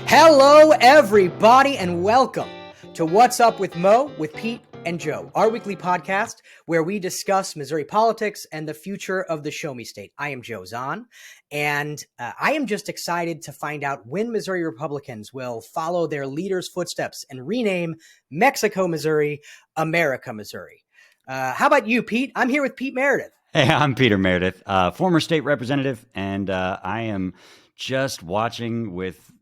Hello, everybody, and welcome to What's Up with Mo with Pete and Joe, our weekly podcast where we discuss Missouri politics and the future of the Show Me State. I am Joe Zahn, and I am just excited to find out when Missouri Republicans will follow their leader's footsteps and rename Mexico, Missouri, America, Missouri. How about you, Pete? I'm here with Pete Meredith. Hey, I'm Peter Meredith, former state representative, and I am just watching with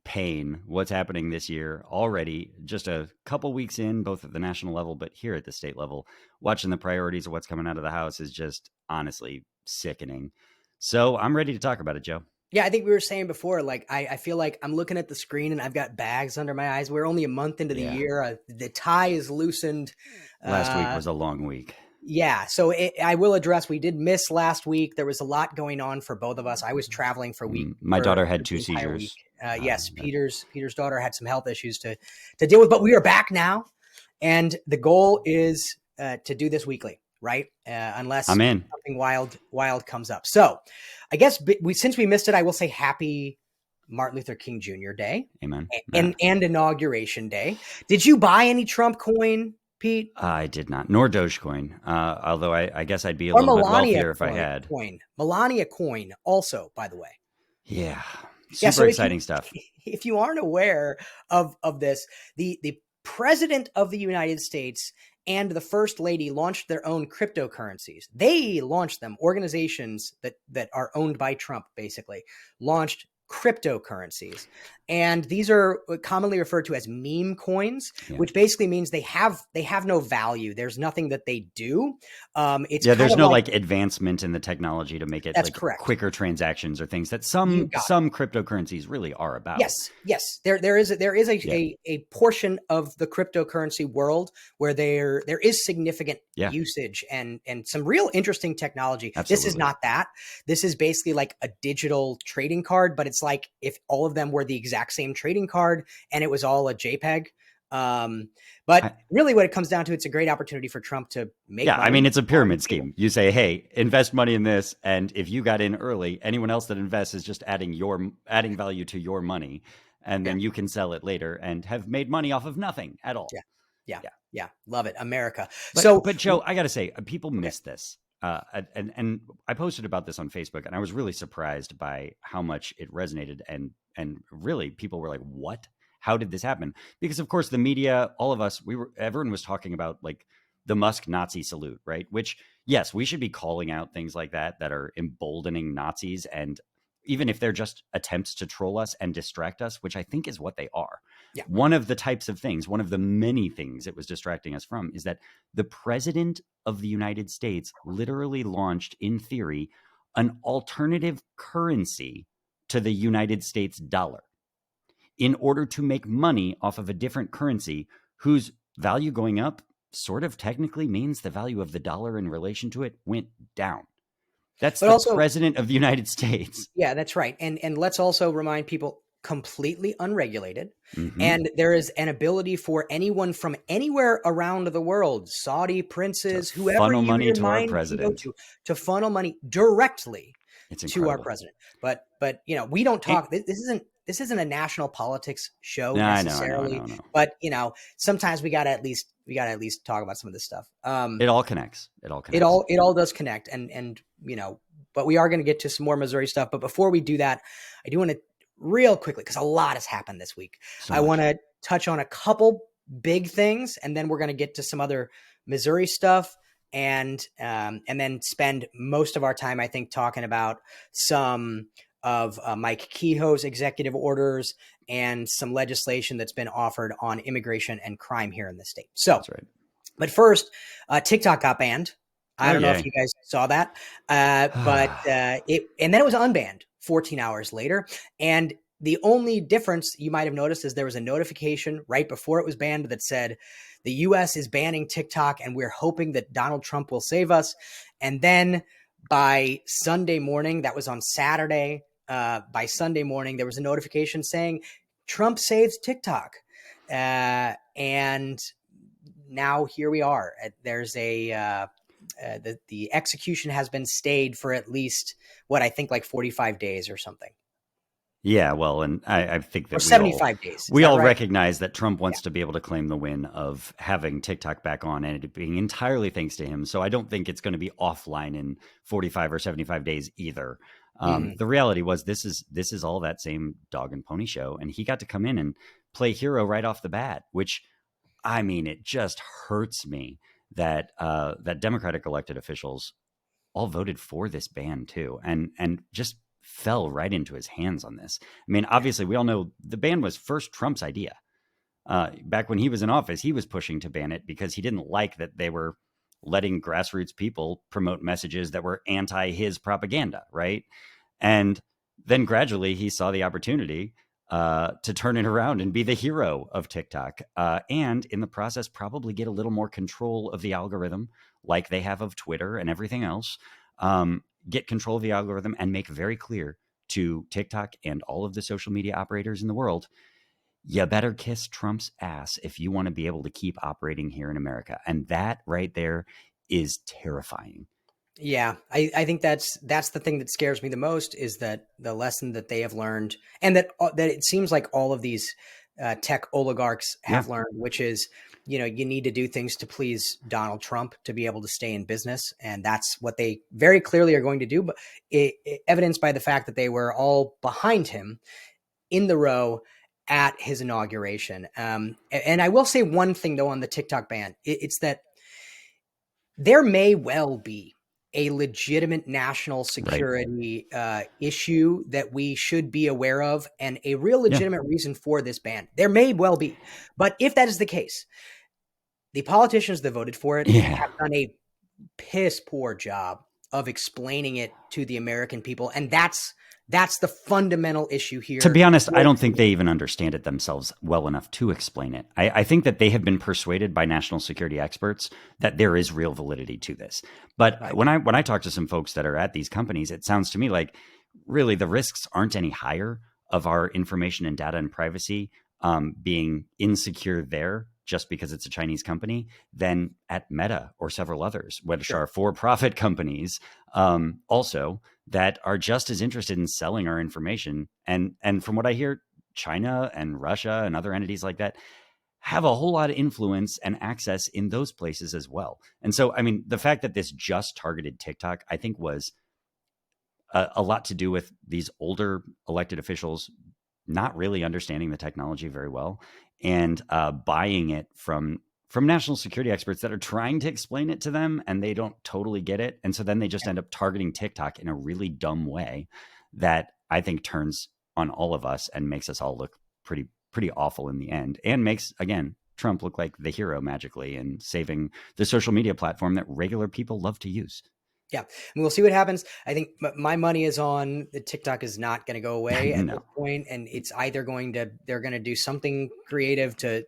pain what's happening this year already. Just a couple weeks in, both at the national level, but here at the state level, watching the priorities of what's coming out of the House is just honestly sickening. So I'm ready to talk about it, Joe. Yeah, I think we were saying before, like, I feel like I'm looking at the screen and I've got bags under my eyes. We're only a month into the year. The tie is loosened. Last week was a long week. Yeah, so I will address, we did miss last week. There was a lot going on for both of us. I was traveling for a week. My daughter had 2 seizures. Yes, Peter's daughter had some health issues to deal with, but we are back now. And the goal is to do this weekly, right? Unless something wild comes up. So I guess since we missed it, I will say happy Martin Luther King Jr. Day. Amen. And Inauguration Day. Did you buy any Trump coin, Pete? I did not, nor Dogecoin. Although I guess I'd be a little bit wealthier if I had. Melania coin also, by the way. Yeah. Super exciting stuff. If you aren't aware of this, the president of the United States and the first lady launched their own cryptocurrencies. They launched them. Organizations that are owned by Trump basically launched cryptocurrencies. And these are commonly referred to as meme coins, which basically means they have no value. There's nothing that they do. There's no like advancement in the technology to make it correct. Quicker transactions or things that some cryptocurrencies really are about. Yes. There is a portion of the cryptocurrency world where there is significant usage and some real interesting technology. Absolutely. This is not that. This is basically like a digital trading card, but it's like if all of them were the exact same trading card and it was all a JPEG. But really what it comes down to, it's a great opportunity for Trump to make money. I mean, it's a pyramid scheme. You say, hey, invest money in this. And if you got in early, anyone else that invests is just adding value to your money. And then you can sell it later and have made money off of nothing at all. Yeah. Love it. America. But Joe, I got to say, people miss this. And I posted about this on Facebook, and I was really surprised by how much it resonated. And really, people were like, what? How did this happen? Because, of course, the media, all of us, everyone was talking about like the Musk Nazi salute, right? Which, yes, we should be calling out things like that are emboldening Nazis. And even if they're just attempts to troll us and distract us, which I think is what they are. Yeah. One of the types of things, one of the many things it was distracting us from is that the president of the United States literally launched, in theory, an alternative currency to the United States dollar in order to make money off of a different currency whose value going up sort of technically means the value of the dollar in relation to it went down. That's the president of the United States. Yeah, that's right. And let's also remind people, completely unregulated. Mm-hmm. And there is an ability for anyone from anywhere around the world, Saudi princes, whoever funnel you money your to mind our president, to funnel money directly to our president. But we don't talk. This isn't a national politics show necessarily. No. But sometimes we gotta at least talk about some of this stuff. It all connects. It all does connect. And but we are going to get to some more Missouri stuff. But before we do that, I do want to real quickly, because a lot has happened this week. I want to touch on a couple big things, and then we're going to get to some other Missouri stuff. And then spend most of our time, I think, talking about some of Mike Kehoe's executive orders and some legislation that's been offered on immigration and crime here in the state. So, that's right. But first, TikTok got banned. I don't know if you guys saw that, but it was unbanned 14 hours later. And the only difference you might have noticed is there was a notification right before it was banned that said the U.S. is banning TikTok and we're hoping that Donald Trump will save us. And then by Sunday morning, that was on Saturday, by Sunday morning, there was a notification saying Trump saves TikTok. And now here we are. There's the execution has been stayed for at least what I think like 45 days or something. Yeah, well, and I think or that we all 75 days. Is we that all right? recognize that Trump Yeah. wants to be able to claim the win of having TikTok back on and it being entirely thanks to him. So I don't think it's going to be offline in 45 or 75 days either. Hmm. The reality was this is all that same dog and pony show, and he got to come in and play hero right off the bat, which I mean, it just hurts me that that Democratic elected officials all voted for this ban too, and just fell right into his hands on this. I mean, Yeah. obviously, we all know the ban was first Trump's idea. Back when he was in office, he was pushing to ban it because he didn't like that they were letting grassroots people promote messages that were anti his propaganda, right? And then gradually he saw the opportunity to turn it around and be the hero of TikTok. And in the process, probably get a little more control of the algorithm, like they have of Twitter and everything else. Get control of the algorithm and make very clear to TikTok and all of the social media operators in the world, you better kiss Trump's ass if you want to be able to keep operating here in America. And that right there is terrifying. Yeah, I think that's the thing that scares me the most is that the lesson that they have learned, and that it seems like all of these tech oligarchs Yeah. have learned, which is, you need to do things to please Donald Trump to be able to stay in business, and that's what they very clearly are going to do. But evidenced by the fact that they were all behind him in the row at his inauguration. And I will say one thing though on the TikTok ban, it's that there may well be a legitimate national Right. security issue that we should be aware of and a real Yeah. legitimate reason for this ban. There may well be. But if that is the case, the politicians that voted for it Yeah. have done a piss poor job of explaining it to the American people. And that's the fundamental issue To here. be honest, I don't think they even understand it themselves well enough to explain it. I think that they have been persuaded by national security experts that there is real validity to this. But Right. when I talk to some folks that are at these companies, it sounds to me like really the risks aren't any higher of our information and data and privacy being insecure there just because it's a Chinese company than at Meta or several others, which Sure. are for-profit companies. Also, that are just as interested in selling our information. And from what I hear, China and Russia and other entities like that have a whole lot of influence and access in those places as well. And so, I mean, the fact that this just targeted TikTok, I think, was a lot to do with these older elected officials not really understanding the technology very well and buying it from national security experts that are trying to explain it to them and they don't totally get it. And so then they just end up targeting TikTok in a really dumb way that I think turns on all of us and makes us all look pretty awful in the end and makes, again, Trump look like the hero magically and saving the social media platform that regular people love to use. Yeah, and we'll see what happens. I think my money is on the TikTok is not going to go away at this No. point, and it's either they're going to do something creative to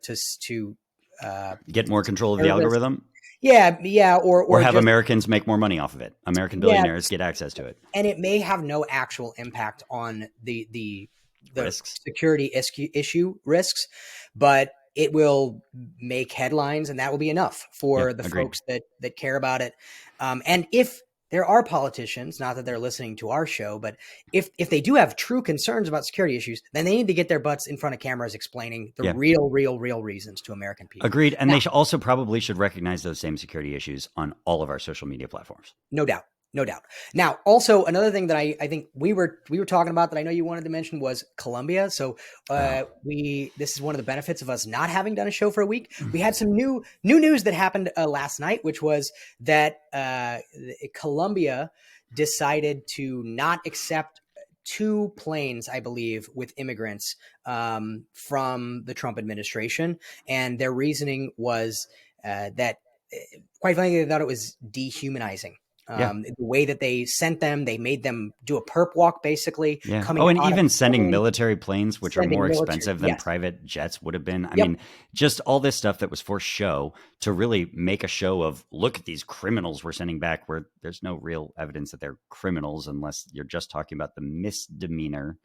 uh, Get more control of the service. algorithm Yeah, or or have just Americans make more money off of it. American yeah, billionaires get access to it. and it may have no actual impact on the Risks. security issue risks, but it will make headlines, and that will be enough Yeah, for the agreed. folks that care about it. And if there are politicians, not that they're listening to our show, but if they do have true concerns about security issues, then they need to get their butts in front of cameras explaining the Yeah, real reasons to American people. agreed. And Now, they also probably should recognize those same security issues on all of our social media platforms. no doubt. No doubt. Now, also another thing that I think we were talking about that I know you wanted to mention was Colombia. So Oh, we this is one of the benefits of us not having done a show for a week. We had some new news that happened last night, which was that Colombia decided to not accept two planes, I believe, with immigrants from the Trump administration, and their reasoning was that, quite frankly, they thought it was dehumanizing. yeah. The way that they sent them, they made them do a perp walk, basically Yeah. coming Oh, and out of even the sending plane, military planes, which are sending more military. expensive than Yes. private jets would have been. I Yep. mean, just all this stuff that was for show to really make a show of look at these criminals we're sending back, where there's no real evidence that they're criminals unless you're just talking about the misdemeanor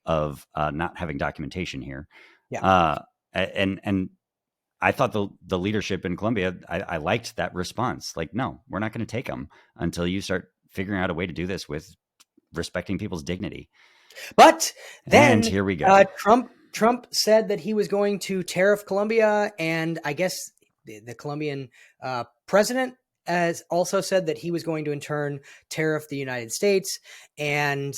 of not having documentation here. Yeah. And I thought the leadership in Colombia, I liked that response. Like, no, we're not going to take them until you start figuring out a way to do this with respecting people's dignity. But And then here we go. Trump said that he was going to tariff Colombia, and I guess the Colombian president has also said that he was going to in turn tariff the United States, and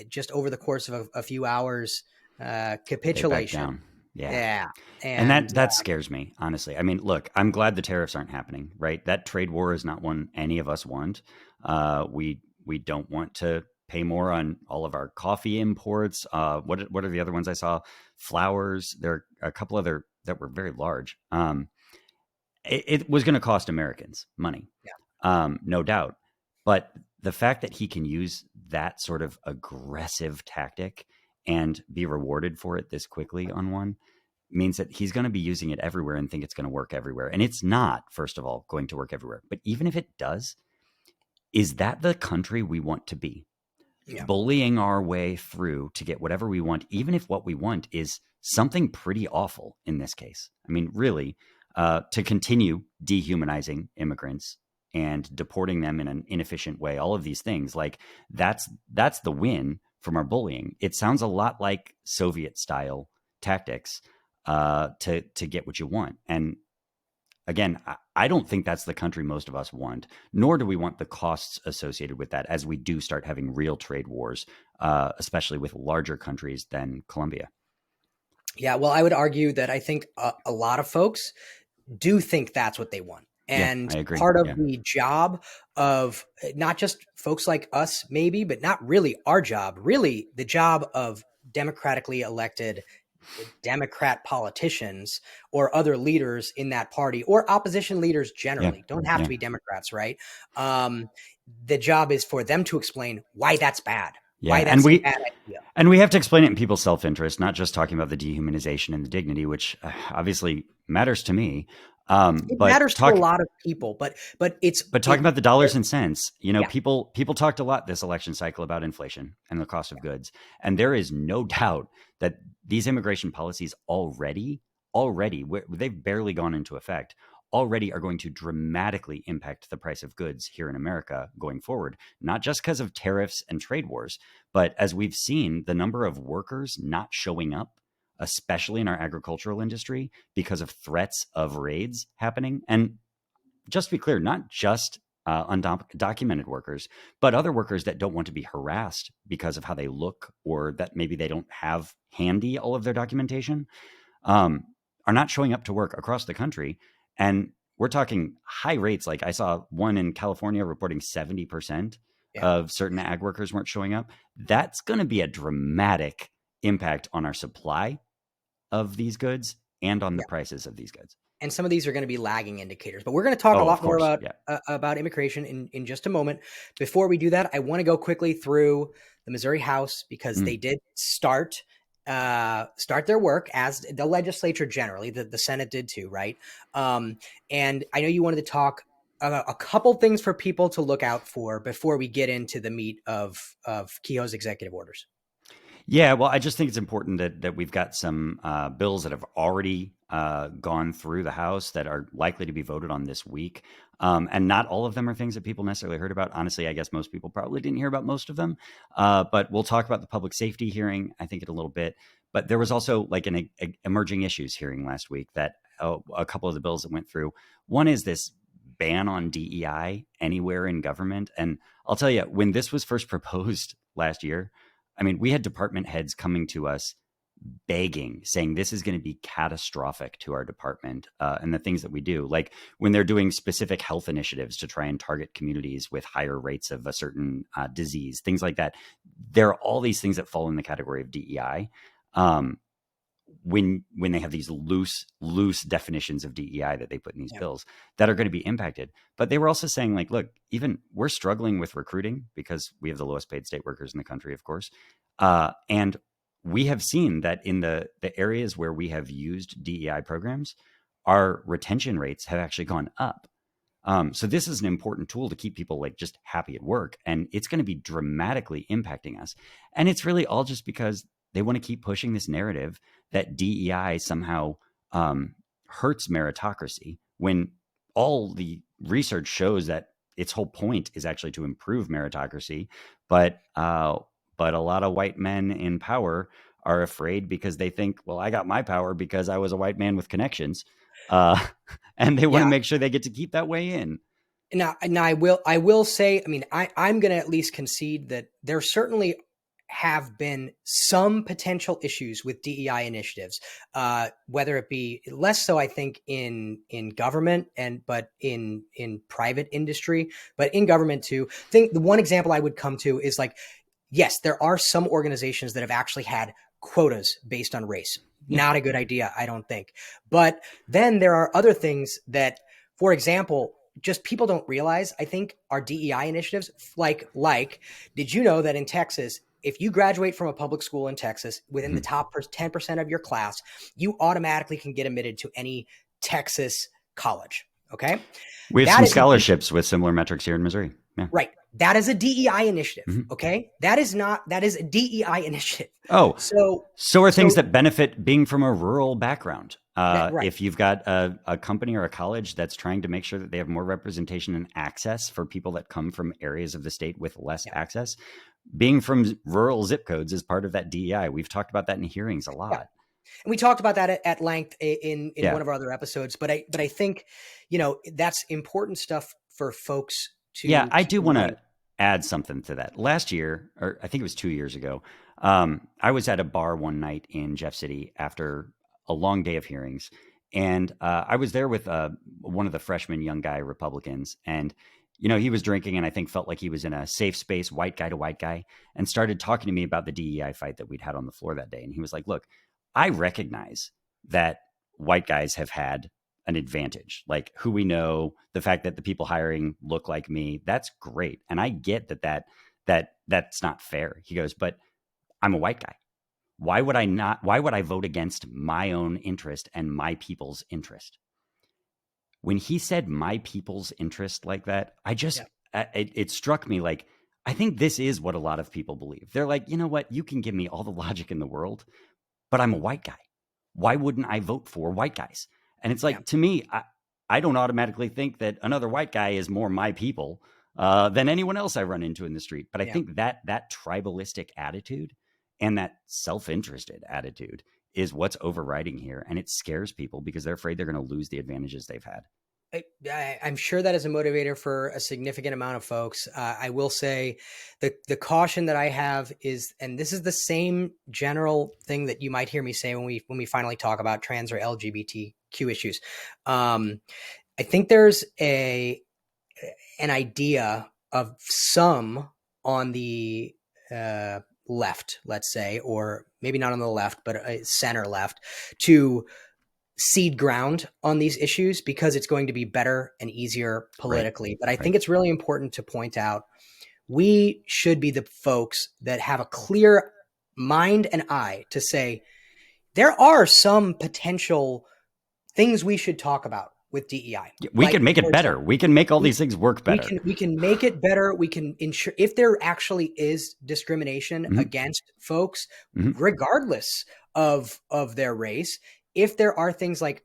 just over the course of a few hours, They back capitulation. down. Yeah. Yeah, And and that scares me, honestly. I mean, look, I'm glad the tariffs aren't happening, right? That trade war is not one any of us want. We don't want to pay more on all of our coffee imports. What are the other ones I saw? Flowers. There are a couple other that were very large. It was going to cost Americans money, yeah, no doubt. But the fact that he can use that sort of aggressive tactic and be rewarded for it this quickly on one means that he's going to be using it everywhere and think it's going to work everywhere. And it's not, first of all, going to work everywhere. But even if it does, is that the country we want to be? yeah, Bullying our way through to get whatever we want, even if what we want is something pretty awful in this case. I mean, really, to continue dehumanizing immigrants and deporting them in an inefficient way, all of these things, like that's the win from our bullying. It sounds a lot like Soviet style tactics to get what you want. And again, I don't think that's the country most of us want, nor do we want the costs associated with that as we do start having real trade wars, especially with larger countries than Colombia. yeah. Well, I would argue that I think a lot of folks do think that's what they want. Yeah, And I agree. part of Yeah. the job of not just folks like us, maybe, but not really our job, really the job of democratically elected Democrat politicians or other leaders in that party or opposition leaders Yeah. generally don't have to Yeah. be Democrats, right? Um, the job is for them to explain why that's bad, why Yeah. And that's a we bad idea. And we have to explain it in people's self-interest, not just talking about the dehumanization and the dignity, which obviously matters to me. It matters to a Talk, lot of people, but it's but talking it. about the dollars and cents, Yeah, people talked a lot this election cycle about inflation and the cost of goods, and there is no doubt that these immigration policies already they've barely gone into effect. Already are going to dramatically impact the price of goods here in America going forward, not just because of tariffs and trade wars, but as we've seen, the number of workers not showing up, especially in our agricultural industry, because of threats of raids happening. And just to be clear, not just undocumented workers, but other workers that don't want to be harassed because of how they look or that maybe they don't have handy all of their documentation, um, are not showing up to work across the country. And we're talking high rates. Like I saw one in California reporting 70% yeah, of certain ag workers weren't showing up. That's going to be a dramatic impact on our supply of these goods and on the yeah. prices of these goods. And some of these are going to be lagging indicators. But we're going to talk a Oh, of lot more course. Yeah. about immigration in just a moment. Before we do that, I want to go quickly through the Missouri House because they Mm. did start their work as the legislature generally. The Senate did too, right? And I know you wanted to talk a couple things for people to look out for before we get into the meat of Kehoe's executive orders. Yeah, well, I just think it's important that we've got some bills that have already gone through the House that are likely to be voted on this week, and not all of them are things that people necessarily heard about. Honestly, I guess most people probably didn't hear about most of them. But we'll talk about the public safety hearing, I think, in a little bit. But there was also like an emerging issues hearing last week that a couple of the bills that went through. One is this ban on DEI anywhere in government, and I'll tell you, when this was first proposed last year, I mean, we had department heads coming to us begging, saying this is going to be catastrophic to our department and the things that we do. Like when they're doing specific health initiatives to try and target communities with higher rates of a certain disease, things like that. There are all these things that fall in the category of DEI. Um, when they have these loose definitions of DEI that they put in these Yeah, bills that are going to be impacted. But they were also saying like, look, even we're struggling with recruiting because we have the lowest paid state workers in the country, of course. And we have seen that in the areas where we have used DEI programs, our retention rates have actually gone up. So this is an important tool to keep people like just happy at work, and it's going to be dramatically impacting us. And it's really all just because they want to keep pushing this narrative that DEI somehow hurts meritocracy when all the research shows that its whole point is actually to improve meritocracy, but a lot of white men in power are afraid because they think, well, I got my power because I was a white man with connections, uh, and they want to Yeah. make sure they get to keep that way in. Now I will say, I mean, I'm going to at least concede that there certainly have been some potential issues with DEI initiatives, whether it be less so, I think, in government but in private industry, but in government too. I think the one example I would come to is like, yes, there are some organizations that have actually had quotas based on race. Yeah. Not a good idea, I don't think. But then there are other things that, for example, just people don't realize, I think, are DEI initiatives. Did you know that in Texas, if you graduate from a public school in Texas within the top 10% of your class, you automatically can get admitted to any Texas college. Okay. We have That some is scholarships with similar metrics here in Missouri. Yeah. right. That is a DEI initiative. Mm-hmm. Okay. That is a DEI initiative. Oh, So are things that benefit being from a rural background. right. If you've got a company or a college that's trying to make sure that they have more representation and access for people that come from areas of the state with less access, being from rural zip codes is part of that DEI. We've talked about that in hearings a lot. Yeah. And we talked about that at length in Yeah. one of our other episodes, but I think, that's important stuff for folks to. Yeah, I keep do in want mind. to add something to that. Last year, or I think it was 2 years ago, I was at a bar one night in Jeff City after a long day of hearings. And I was there with one of the freshman young guy Republicans. And, he was drinking and I think felt like he was in a safe space, white guy to white guy, and started talking to me about the DEI fight that we'd had on the floor that day. And he was like, look, I recognize that white guys have had an advantage, like who we know, the fact that the people hiring look like me. That's great. And I get that's not fair. He goes, but I'm a white guy. Why would I vote against my own interest and my people's interest? When he said my people's interest like that, it struck me like, I think this is what a lot of people believe. They're like, you know what? You can give me all the logic in the world, but I'm a white guy. Why wouldn't I vote for white guys? And it's like, to me, I don't automatically think that another white guy is more my people than anyone else I run into in the street. But I think that tribalistic attitude and that self-interested attitude is what's overriding here. And it scares people because they're afraid they're going to lose the advantages they've had. I'm sure that is a motivator for a significant amount of folks. I will say the caution that I have is, and this is the same general thing that you might hear me say when we finally talk about trans or LGBTQ issues. I think there's an idea of some on the left, let's say, or maybe not on the left, but center left, to cede ground on these issues because it's going to be better and easier politically. Right. But I think it's really important to point out we should be the folks that have a clear mind and eye to say there are some potential things we should talk about with DEI. We can make it better. We can make all these things work better. We can make it better. We can ensure if there actually is discrimination against folks, regardless of their race. If there are things like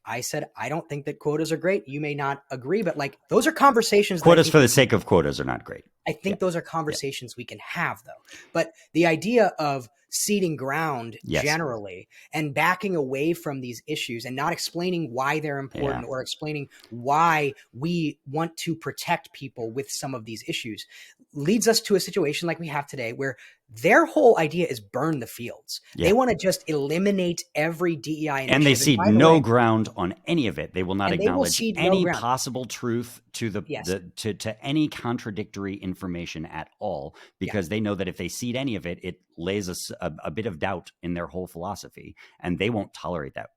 I said, I don't think that quotas are great. You may not agree, but like those are conversations. Quotas for the sake of quotas are not great. I think those are conversations we can have, though. But the idea of ceding ground generally and backing away from these issues and not explaining why they're important or explaining why we want to protect people with some of these issues leads us to a situation like we have today where their whole idea is burn the fields. They want to just eliminate every DEI initiative. And they cede no ground on any of it. They will not acknowledge any possible truth to to any contradictory information at all, because they know that if they cede any of it, it lays a bit of doubt in their whole philosophy, and they won't tolerate that.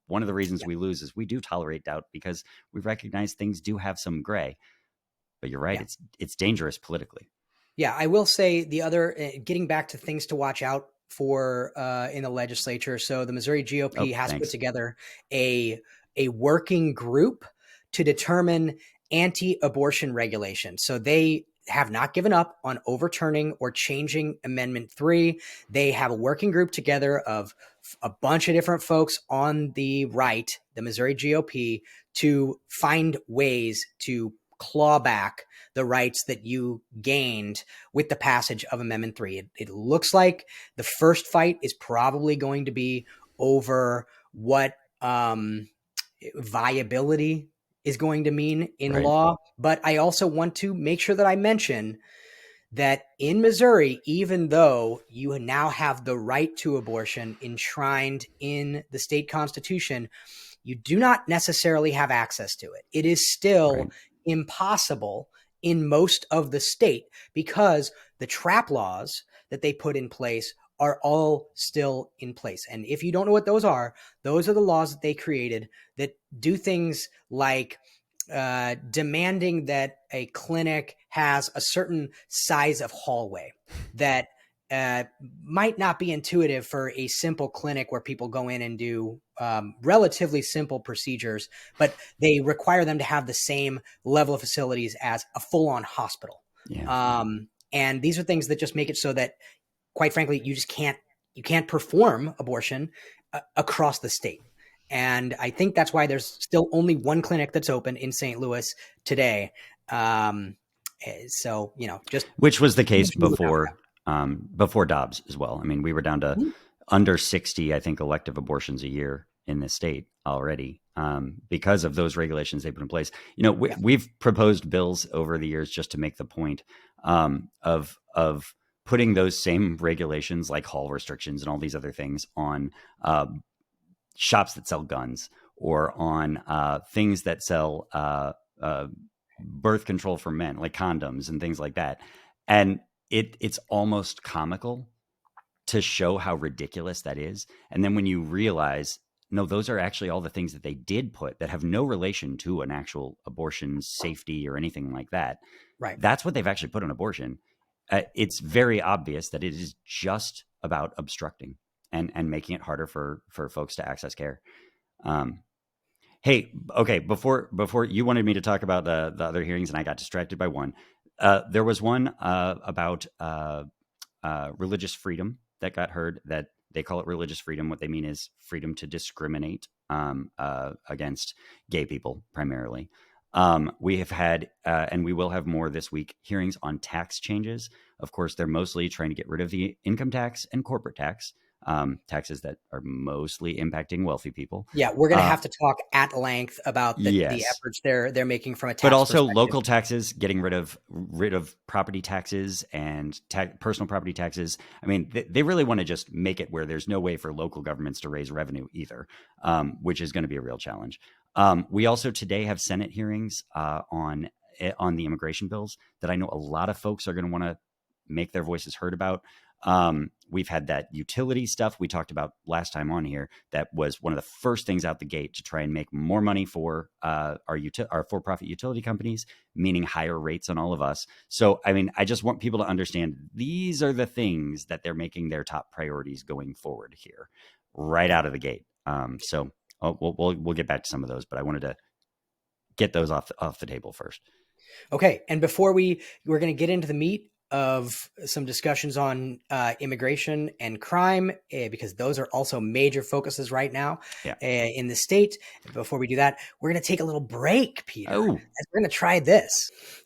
One of the reasons we lose is we do tolerate doubt because we recognize things do have some gray. But you're right, it's dangerous politically. Yeah, I will say the other, getting back to things to watch out for in the legislature. So the Missouri GOP has put together a working group to determine anti-abortion regulation. So they have not given up on overturning or changing Amendment 3. They have a working group together of a bunch of different folks on the right, the Missouri GOP, to find ways to claw back the rights that you gained with the passage of Amendment 3. It looks like the first fight is probably going to be over what viability is going to mean in Right. law. But I also want to make sure that I mention that in Missouri, even though you now have the right to abortion enshrined in the state constitution, you do not necessarily have access to it. It is still Right. impossible in most of the state because the trap laws that they put in place are all still in place. And if you don't know what those are the laws that they created that do things like demanding that a clinic has a certain size of hallway that might not be intuitive for a simple clinic where people go in and do relatively simple procedures, but they require them to have the same level of facilities as a full-on hospital. Yeah. And these are things that just make it so that, quite frankly, you can't perform abortion across the state. And I think that's why there's still only one clinic that's open in St. Louis today. So, just Which was the case before Dobbs as well. I mean, we were down to under 60, I think, elective abortions a year in this state already because of those regulations they put in place. We've proposed bills over the years just to make the point of putting those same regulations like hall restrictions and all these other things on shops that sell guns or on things that sell birth control for men, like condoms and things like that. And it's almost comical to show how ridiculous that is. And then when you realize, no, those are actually all the things that they did put that have no relation to an actual abortion safety or anything like that. Right. That's what they've actually put on abortion. It's very obvious that it is just about obstructing and making it harder for folks to access care. Hey, okay, before you wanted me to talk about the other hearings and I got distracted by one. There was one about religious freedom that got heard, that they call it religious freedom. What they mean is freedom to discriminate against gay people primarily. We have had, and we will have more this week, hearings on tax changes. Of course, they're mostly trying to get rid of the income tax and corporate tax, taxes that are mostly impacting wealthy people. Yeah, we're going to have to talk at length about the Yes. efforts they're making from a tax But also perspective. local taxes, getting rid of property taxes and personal property taxes. I mean, they really want to just make it where there's no way for local governments to raise revenue either, which is going to be a real challenge. We also today have Senate hearings on the immigration bills that I know a lot of folks are going to want to make their voices heard about. We've had that utility stuff we talked about last time on here. That was one of the first things out the gate to try and make more money for our for-profit utility companies, meaning higher rates on all of us. So, I mean, I just want people to understand these are the things that they're making their top priorities going forward here, right out of the gate. So we'll get back to some of those, but I wanted to get those off the table first. Okay, and before we're going to get into the meat of some discussions on immigration and crime, because those are also major focuses right now in the state. Before we do that, we're going to take a little break, Peter. Oh. We're going to try this.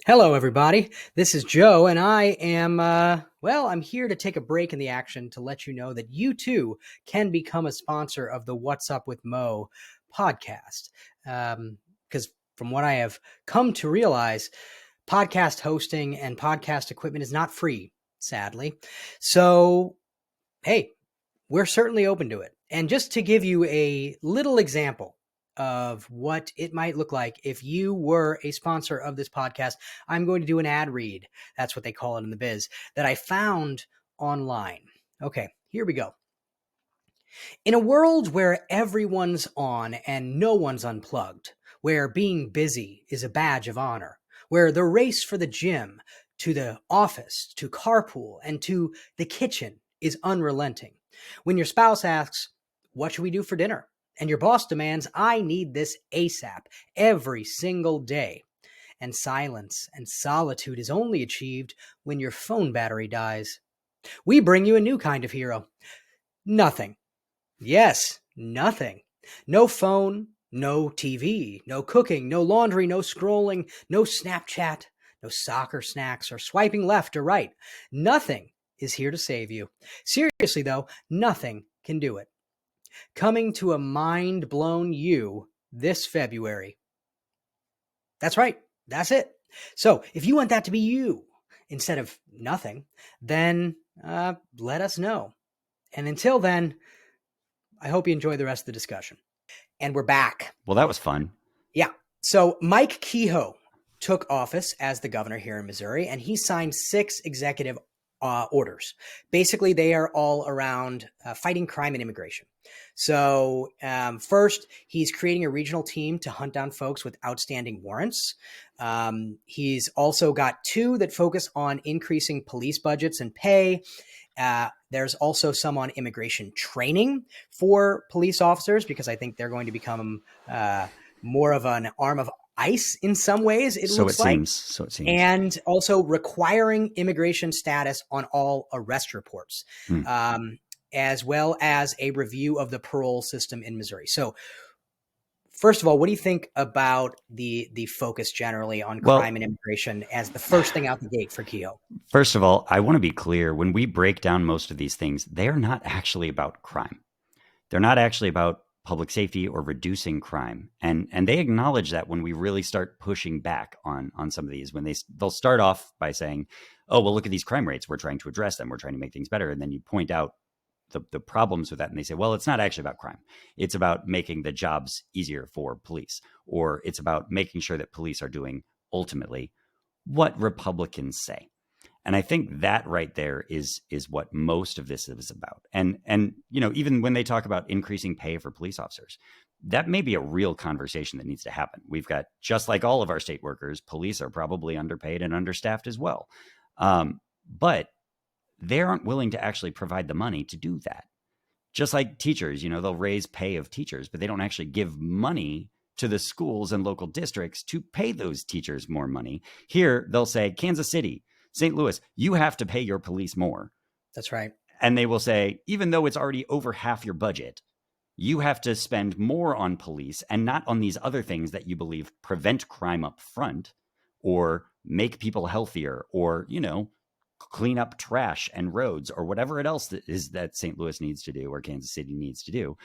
Hello, everybody. This is Joe, and I am, I'm here to take a break in the action to let you know that you too can become a sponsor of the What's Up with Mo podcast. Because from what I have come to realize, podcast hosting and podcast equipment is not free, sadly. So, hey, we're certainly open to it. And just to give you a little example of what it might look like if you were a sponsor of this podcast, I'm going to do an ad read. That's what they call it in the biz, that I found online. Okay, here we go. In a world where everyone's on and no one's unplugged, where being busy is a badge of honor, where the race for the gym, to the office, to carpool, and to the kitchen is unrelenting. When your spouse asks, "What should we do for dinner?" and your boss demands, "I need this ASAP," every single day. And silence and solitude is only achieved when your phone battery dies. We bring you a new kind of hero. Nothing. Yes, nothing. No phone, No TV, no cooking, no laundry, no scrolling, no Snapchat, no soccer snacks or swiping left or right. Nothing is here to save you. Seriously, though, nothing can do it. Coming to a mind-blown you this February. That's right. That's it. So if you want that to be you instead of nothing, then let us know. And until then, I hope you enjoy the rest of the discussion. And we're back. Well, that was fun. Yeah. So Mike Kehoe took office as the governor here in Missouri, and he signed 6 executive orders. Basically, they are all around fighting crime and immigration. So first, he's creating a regional team to hunt down folks with outstanding warrants. He's also got 2 that focus on increasing police budgets and pay. There's also some on immigration training for police officers, because I think they're going to become more of an arm of ICE in some ways, it looks like. So it seems. And also requiring immigration status on all arrest reports, as well as a review of the parole system in Missouri. So first of all, what do you think about the focus generally on crime and immigration as the first thing out the gate for Kehoe? First of all, I want to be clear. When we break down most of these things, they are not actually about crime. They're not actually about public safety or reducing crime. And they acknowledge that when we really start pushing back on some of these, when they'll start off by saying, oh, well, look at these crime rates. We're trying to address them. We're trying to make things better. And then you point out the problems with that. And they say, well, it's not actually about crime. It's about making the jobs easier for police, or it's about making sure that police are doing ultimately what Republicans say. And I think that right there is what most of this is about. And even when they talk about increasing pay for police officers, that may be a real conversation that needs to happen. We've got, just like all of our state workers, police are probably underpaid and understaffed as well. But they aren't willing to actually provide the money to do that. Just like teachers, they'll raise pay of teachers, but they don't actually give money to the schools and local districts to pay those teachers more money. Here, they'll say, Kansas City, St. Louis, you have to pay your police more. That's right. And they will say, even though it's already over half your budget, you have to spend more on police and not on these other things that you believe prevent crime up front or make people healthier or, clean up trash and roads or whatever it else that St. Louis needs to do or Kansas City needs to do.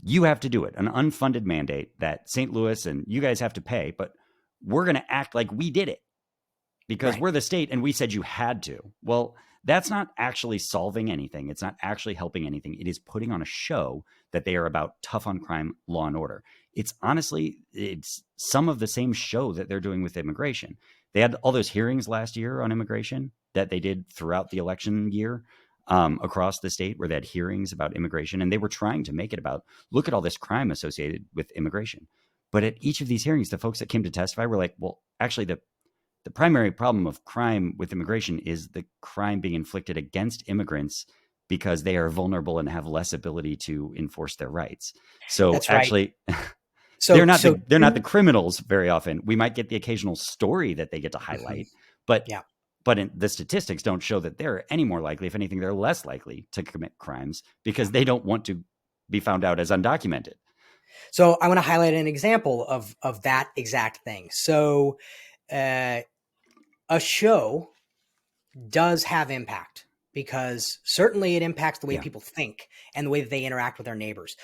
You have to do it, an unfunded mandate that St. Louis and you guys have to pay, but we're going to act like we did it. Because we're the state and we said you had to. Well, that's not actually solving anything. It's not actually helping anything. It is putting on a show that they are about tough on crime, law and order. It's some of the same show that they're doing with immigration. They had all those hearings last year on immigration that they did throughout the election year across the state, where they had hearings about immigration. And they were trying to make it about, look at all this crime associated with immigration. But at each of these hearings, the folks that came to testify were like, well, actually, the primary problem of crime with immigration is the crime being inflicted against immigrants because they are vulnerable and have less ability to enforce their rights. So That's actually, right. they're not the criminals very often. We might get the occasional story that they get to highlight, but the statistics don't show that they're any more likely. If anything, they're less likely to commit crimes because they don't want to be found out as undocumented. So I want to highlight an example of that exact thing. So a show does have impact because certainly it impacts the way people think and the way that they interact with their neighbors.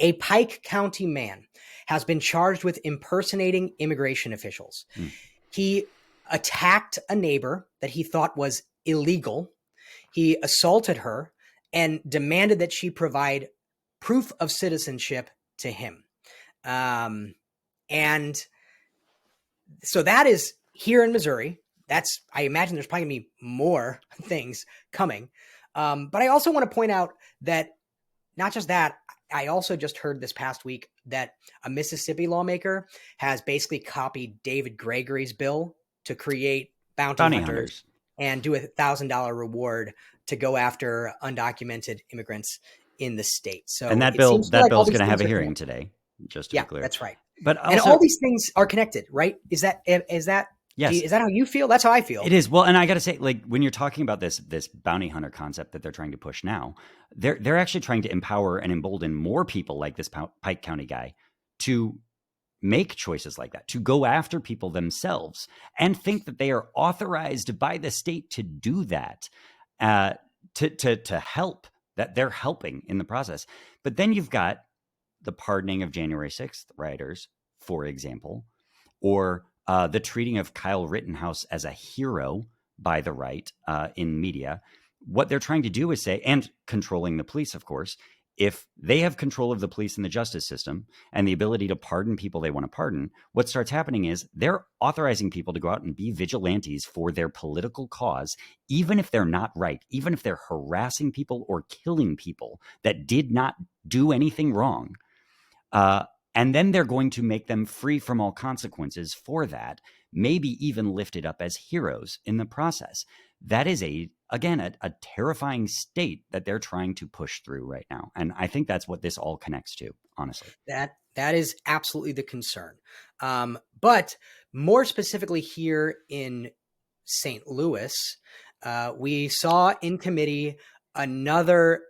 A Pike County man has been charged with impersonating immigration officials. He attacked a neighbor that he thought was illegal. He assaulted her and demanded that she provide proof of citizenship to him. And so that is here in Missouri. I imagine there's probably going to be more things coming. But I also want to point out that not just that, I also just heard this past week that a Mississippi lawmaker has basically copied David Gregory's bill to create bounty hunters and do $1,000 reward to go after undocumented immigrants in the state. So, and that bill's going to have a hearing today, just to be clear. That's right. But also, and all these things are connected, right? Is that yes. Is that how you feel? That's how I feel. It is. Well, and I got to say, like, when you're talking about this bounty hunter concept that they're trying to push now, they're actually trying to empower and embolden more people like this Pike County guy to make choices like that, to go after people themselves and think that they are authorized by the state to do that, to help, that they're helping in the process. But then you've got the pardoning of January 6th rioters, for example, or the treating of Kyle Rittenhouse as a hero by the right in media. What they're trying to do is say, and controlling the police, of course, if they have control of the police and the justice system and the ability to pardon people they want to pardon, what starts happening is they're authorizing people to go out and be vigilantes for their political cause, even if they're not right, even if they're harassing people or killing people that did not do anything wrong. And then they're going to make them free from all consequences for that, maybe even lifted up as heroes in the process. That is again, a terrifying state that they're trying to push through right now. And I think that's what this all connects to, honestly. That is absolutely the concern. But more specifically here in St. Louis, we saw in committee another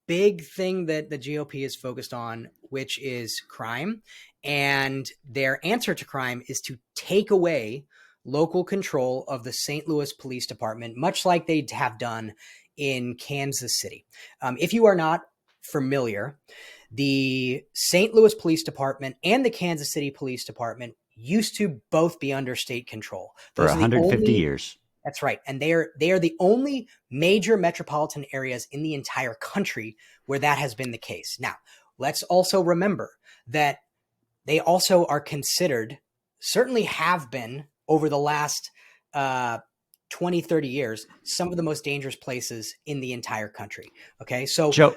big thing that the GOP is focused on, which is crime. And their answer to crime is to take away local control of the St. Louis Police Department, much like they have done in Kansas City. If you are not familiar, the St. Louis Police Department and the Kansas City Police Department used to both be under state control. Those for 150 years. That's right. And they are the only major metropolitan areas in the entire country where that has been the case. Now, let's also remember that they also are considered, certainly have been over the last 20, 30 years, some of the most dangerous places in the entire country. Okay. So, Joe,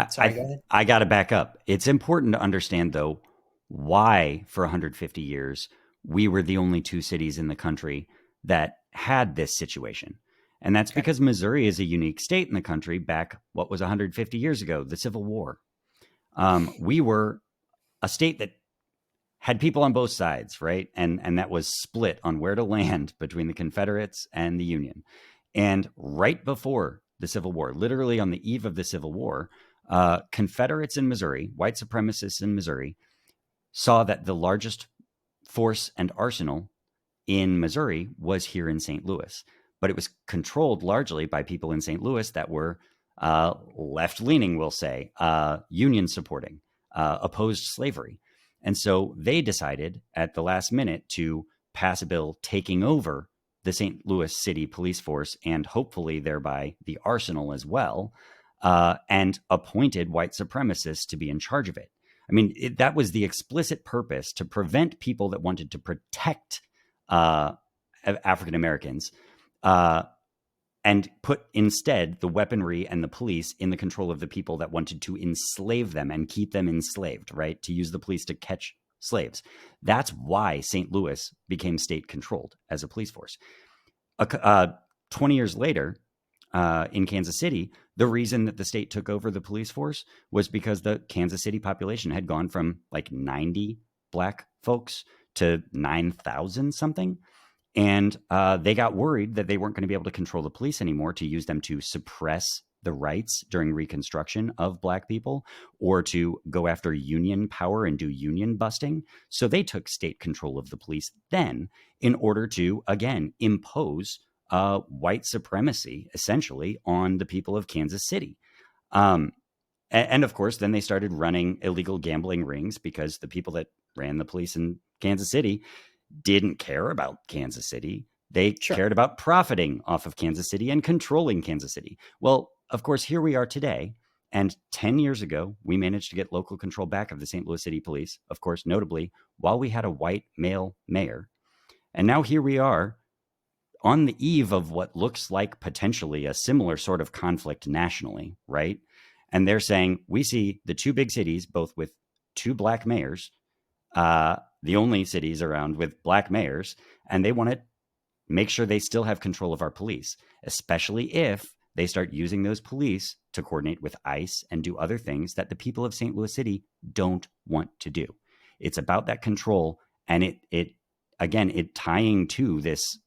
sorry, go ahead. I got to back up. It's important to understand, though, why for 150 years we were the only two cities in the country that had this situation. And that's because Missouri is a unique state in the country back, what was 150 years ago, the Civil War. We were a state that had people on both sides, right? And that was split on where to land between the Confederates and the Union. And right before the Civil War, literally on the eve of the Civil War, Confederates in Missouri, white supremacists in Missouri, saw that the largest force and arsenal in Missouri was here in St. Louis, but it was controlled largely by people in St. Louis that were left-leaning, we'll say, union supporting, opposed slavery. And so they decided at the last minute to pass a bill taking over the St. Louis City Police Force and hopefully thereby the arsenal as well, and appointed white supremacists to be in charge of it. I mean, that was the explicit purpose, to prevent people that wanted to protect African Americans and put instead the weaponry and the police in the control of the people that wanted to enslave them and keep them enslaved, right? To use the police to catch slaves. That's why St. Louis became state controlled as a police force. 20 years later, in Kansas City, the reason that the state took over the police force was because the Kansas City population had gone from like 90 Black folks to 9,000 something. And they got worried that they weren't going to be able to control the police anymore, to use them to suppress the rights during Reconstruction of Black people, or to go after union power and do union busting. So they took state control of the police then in order to, again, impose white supremacy, essentially, on the people of Kansas City. And of course, then they started running illegal gambling rings, because the people that ran the police in Kansas City didn't care about Kansas City. They cared about profiting off of Kansas City and controlling Kansas City. Well, of course, here we are today. And 10 years ago, we managed to get local control back of the St. Louis City Police, of course, notably, while we had a white male mayor. And now here we are on the eve of what looks like potentially a similar sort of conflict nationally, right? And they're saying, we see the two big cities, both with two Black mayors, the only cities around with Black mayors, and they want to make sure they still have control of our police, especially if they start using those police to coordinate with ICE and do other things that the people of St. Louis City don't want to do. It's about that control, and it tying to this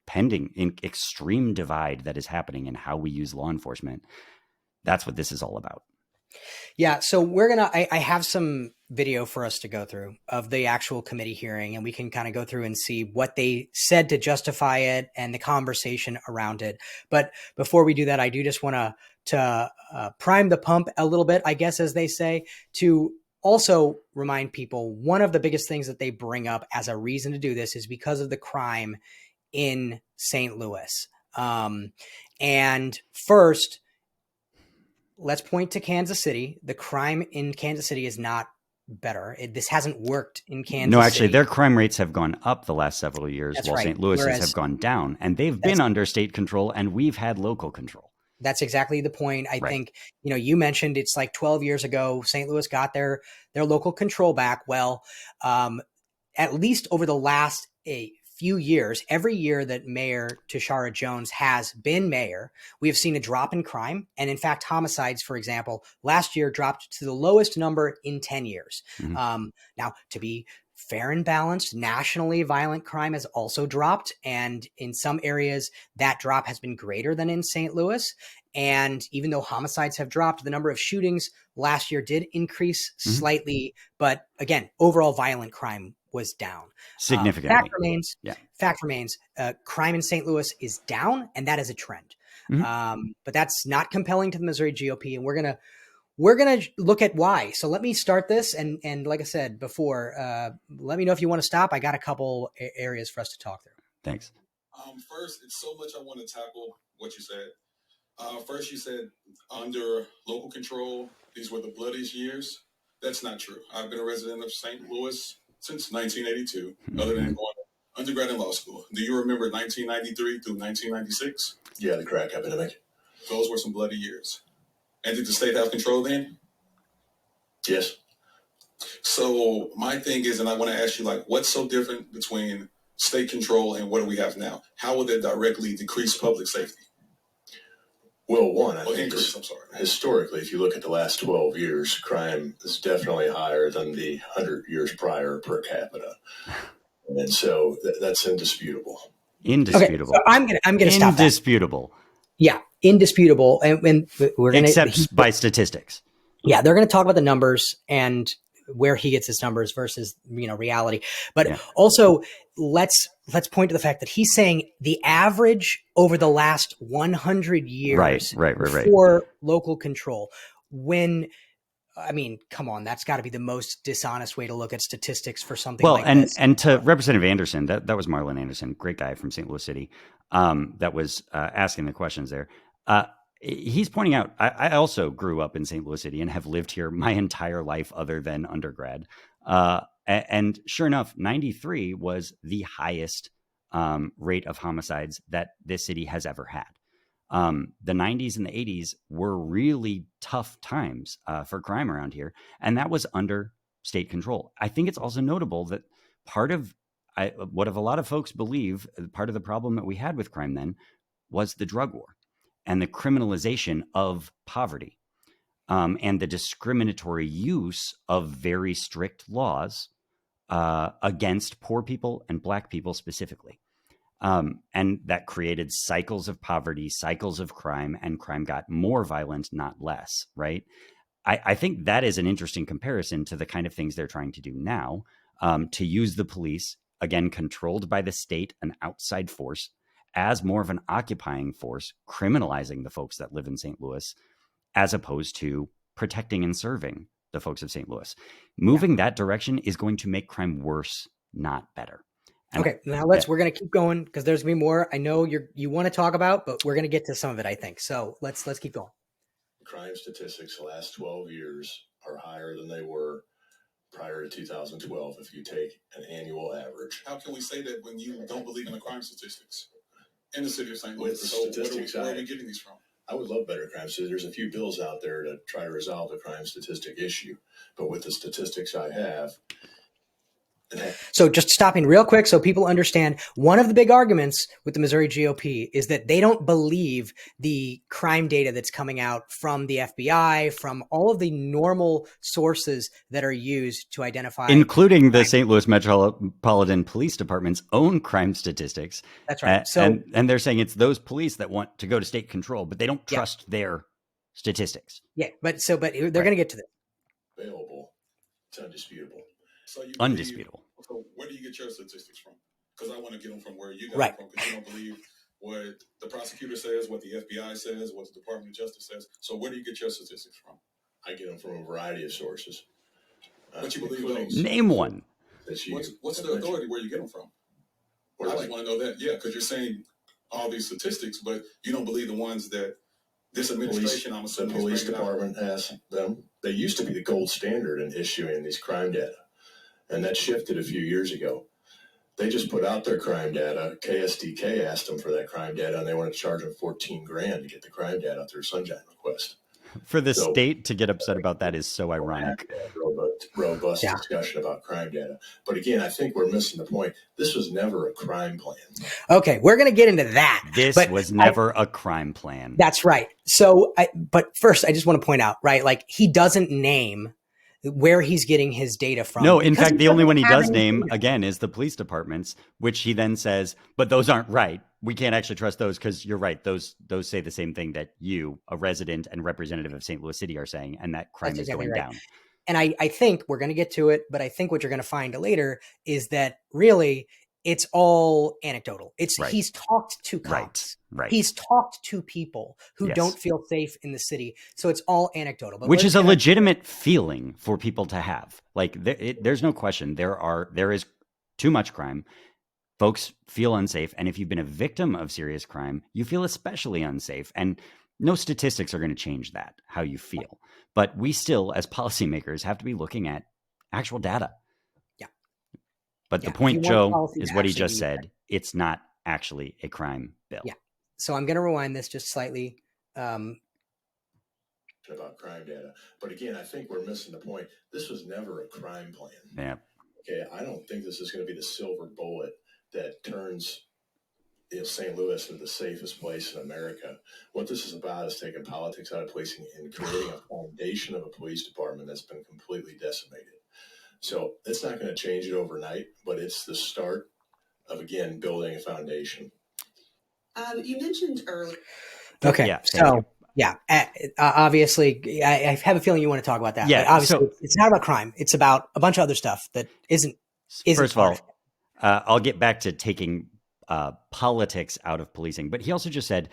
pending extreme divide that is happening in how we use law enforcement. That's what this is all about. Yeah, so I have some video for us to go through of the actual committee hearing, and we can kind of go through and see what they said to justify it and the conversation around it. But before we do that, I do just want to prime the pump a little bit, I guess, as they say, to also remind people one of the biggest things that they bring up as a reason to do this is because of the crime in St. Louis. And first, let's point to Kansas City. The crime in Kansas City is not better. This hasn't worked in No, Kansas actually, City. their crime rates have gone up the last several years, That's while right. St. Louis's have Whereas gone down, and they've been that's under state control, and we've had local control. that's exactly the point. I Right. think, you mentioned it's like 12 years ago, St. Louis got their local control back. Well, at least over the last a few years, every year that Mayor Tashara Jones has been mayor, we have seen a drop in crime. And in fact, homicides, for example, last year dropped to the lowest number in 10 years. Mm-hmm. Now, to be fair and balanced, nationally, violent crime has also dropped. And in some areas, that drop has been greater than in St. Louis. And even though homicides have dropped, the number of shootings last year did increase Mm-hmm. slightly. But again, overall violent crime was down. Significantly. Yeah. Fact remains, crime in St. Louis is down, and that is a trend. Mm-hmm. But that's not compelling to the Missouri GOP, and we're gonna look at why. So let me start this, and like I said before, let me know if you want to stop. I got a couple areas for us to talk through. Thanks. First, it's so much I want to tackle what you said. First, you said under local control, these were the bloodiest years. That's not true. I've been a resident of St. Louis since 1982, other than going to undergrad and law school. Do you remember 1993 through 1996? Yeah, the crack epidemic. Those were some bloody years. And did the state have control then? Yes. So my thing is, and I want to ask you, like, what's so different between state control and what do we have now? How will that directly decrease public safety? Well, one, I think historically, if you look at the last 12 years, crime is definitely higher than the 100 years prior per capita. And so that's indisputable. Indisputable. Okay, so I'm gonna stop that. Indisputable. Yeah, indisputable, and we're gonna except by statistics. Yeah, they're going to talk about the numbers and where he gets his numbers versus reality. But also, let's point to the fact that he's saying the average over the last 100 years right. for local control. When come on, that's got to be the most dishonest way to look at statistics for something like this. And to Representative Anderson, that was Marlon Anderson, great guy from St. Louis City, that was asking the questions there. He's pointing out, I also grew up in St. Louis City and have lived here my entire life other than undergrad. And sure enough, 93 was the highest rate of homicides that this city has ever had. The 90s and the 80s were really tough times for crime around here, and that was under state control. I think it's also notable that part of what a lot of folks believe, part of the problem that we had with crime then was the drug war and the criminalization of poverty, and the discriminatory use of very strict laws against poor people and Black people specifically. And that created cycles of poverty, cycles of crime, and crime got more violent, not less, right? I think that is an interesting comparison to the kind of things they're trying to do now, to use the police, again, controlled by the state, an outside force, as more of an occupying force, criminalizing the folks that live in St. Louis, as opposed to protecting and serving the folks of St. Louis. Moving that direction is going to make crime worse, not better. And okay, now we're going to keep going because there's going to be more I know you want to talk about, but we're going to get to some of it, I think. So let's keep going. Crime statistics the last 12 years are higher than they were prior to 2012 if you take an annual average. How can we say that when you don't believe in the crime statistics in the city of St. Louis? With the statistics, where are we getting these from? I would love better crime statistics. There's a few bills out there to try to resolve the crime statistic issue, but with the statistics I have. So just stopping real quick so people understand, one of the big arguments with the Missouri GOP is that they don't believe the crime data that's coming out from the FBI, from all of the normal sources that are used to identify. Including the St. Louis Metropolitan Police Department's own crime statistics. That's right. And they're saying it's those police that want to go to state control, but they don't trust their statistics. Yeah, but they're going to get to this. Available, it's undisputable. So you Undisputable. So where do you get your statistics from? Because I want to get them from where you got Right. them from, because you don't believe what the prosecutor says, what the FBI says, what the Department of Justice says. So where do you get your statistics from? I get them from a variety of sources. But you believe those? Name one. What's the authority where you get them from? I just want to know that. Yeah, because you're saying all these statistics, but you don't believe the ones that this administration, I'm assuming, the police department has them. They used to be the gold standard in issuing these crime data, and that shifted a few years ago. They just put out their crime data. KSDK asked them for that crime data, and they wanted to charge them $14,000 to get the crime data through Sunshine request. For the state to get upset about that is so ironic. Robust discussion about crime data. But again, I think we're missing the point. This was never a crime plan. Okay, we're going to get into that. This was never a crime plan. That's right. So, but first, I just want to point out, right, like he doesn't name where he's getting his data from. No, in fact, the only one he does name, again, is the police departments, which he then says, but those aren't right. We can't actually trust those because you're right. Those say the same thing that you, a resident and representative of St. Louis City, are saying, and that crime is going down. And I think we're going to get to it, but I think what you're going to find later is that really it's all anecdotal. He's talked to cops. Right. He's talked to people who don't feel safe in the city. So it's all anecdotal. But which is a legitimate feeling for people to have. Like there's no question. There is too much crime. Folks feel unsafe. And if you've been a victim of serious crime, you feel especially unsafe. And no statistics are going to change that, how you feel. But we still, as policymakers, have to be looking at actual data. Yeah. But the point, Joe, is what he just said. It's not actually a crime bill. Yeah. So I'm going to rewind this just slightly. About crime data. But again, I think we're missing the point. This was never a crime plan. Yeah. Okay. I don't think this is going to be the silver bullet that turns St. Louis into the safest place in America. What this is about is taking politics out of policing and creating a foundation of a police department that's been completely decimated. So it's not going to change it overnight, but it's the start of, again, building a foundation. You mentioned earlier. Okay. Yeah, so, obviously, I have a feeling you want to talk about that. Yeah. But obviously, it's not about crime. It's about a bunch of other stuff that isn't First of all, I'll get back to taking politics out of policing. But he also just said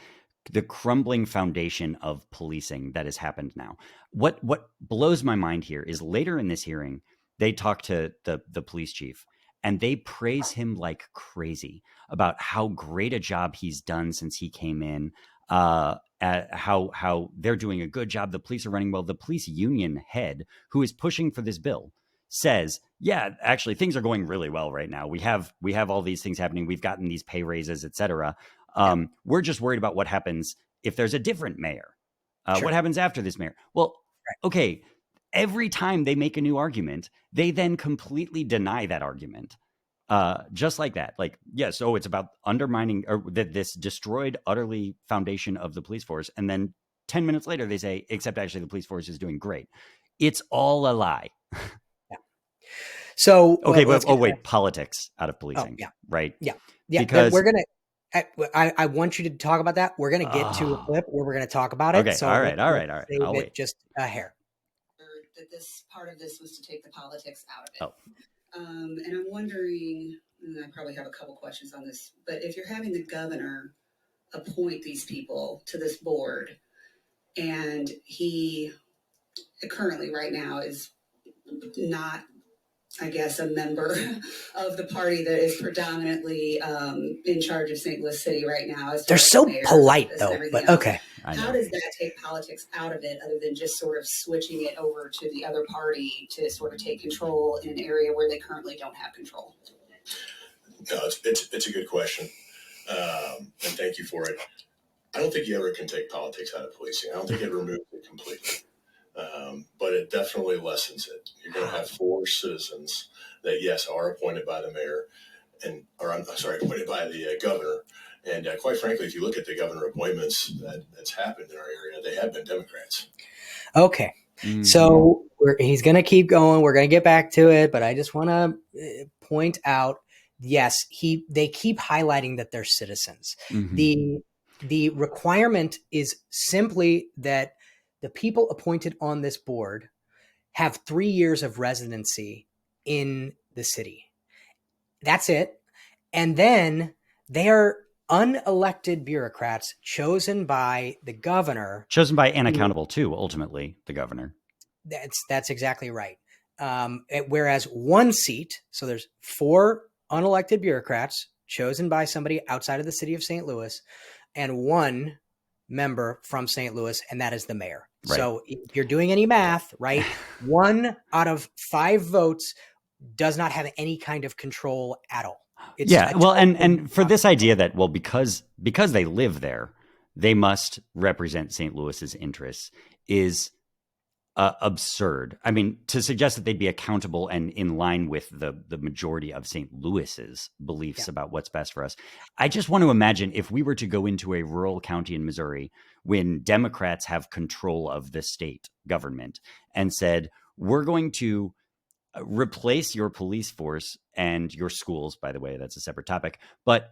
the crumbling foundation of policing that has happened now. What blows my mind here is later in this hearing, they talk to the police chief and they praise him like crazy about how great a job he's done since he came in, how they're doing a good job. The police are running well. The police union head who is pushing for this bill says, yeah, actually things are going really well right now. We have all these things happening. We've gotten these pay raises, et cetera. We're just worried about what happens if there's a different mayor. What happens after this mayor? Well, okay. Every time they make a new argument, they then completely deny that argument. Just like that. Like, yes, it's about undermining or this destroyed utterly foundation of the police force. And then 10 minutes later, they say, except actually the police force is doing great. It's all a lie. So okay, wait, politics out of policing, right? Yeah. Because we're gonna. I want you to talk about that. We're gonna get to a clip where we're gonna talk about it. Okay, so all right. I'll wait. Just a hair. That this part of this was to take the politics out of it. And I'm wondering, and I probably have a couple questions on this, but if you're having the governor appoint these people to this board, and he currently right now is not, I guess, a member of the party that is predominantly in charge of St. Louis City right now. They're so polite, though. But okay. How does that take politics out of it, other than just sort of switching it over to the other party to sort of take control in an area where they currently don't have control? No, it's a good question, and thank you for it. I don't think you ever can take politics out of policing. I don't think it removes it completely. But it definitely lessens it. You're going to have 4 citizens that, yes, are appointed by the mayor appointed by the governor. And quite frankly, if you look at the governor appointments that's happened in our area, they have been Democrats. Okay. Mm-hmm. So he's going to keep going. We're going to get back to it, but I just want to point out, yes, they keep highlighting that they're citizens. Mm-hmm. The requirement is simply that the people appointed on this board have 3 years of residency in the city. That's it. And then they are unelected bureaucrats chosen by the governor. Chosen by and accountable to, ultimately, the governor. That's exactly right. Whereas one seat, so there's 4 unelected bureaucrats chosen by somebody outside of the city of St. Louis, and 1 member from St. Louis, and that is the mayor. Right. So if you're doing any math, right, 1 out of 5 votes does not have any kind of control at all. It's well, and for this idea that, well, because they live there, they must represent St. Louis's interests is absurd. I mean, to suggest that they'd be accountable and in line with the majority of St. Louis's beliefs about what's best for us. I just want to imagine if we were to go into a rural county in Missouri when Democrats have control of the state government and said, we're going to replace your police force and your schools, by the way, that's a separate topic, but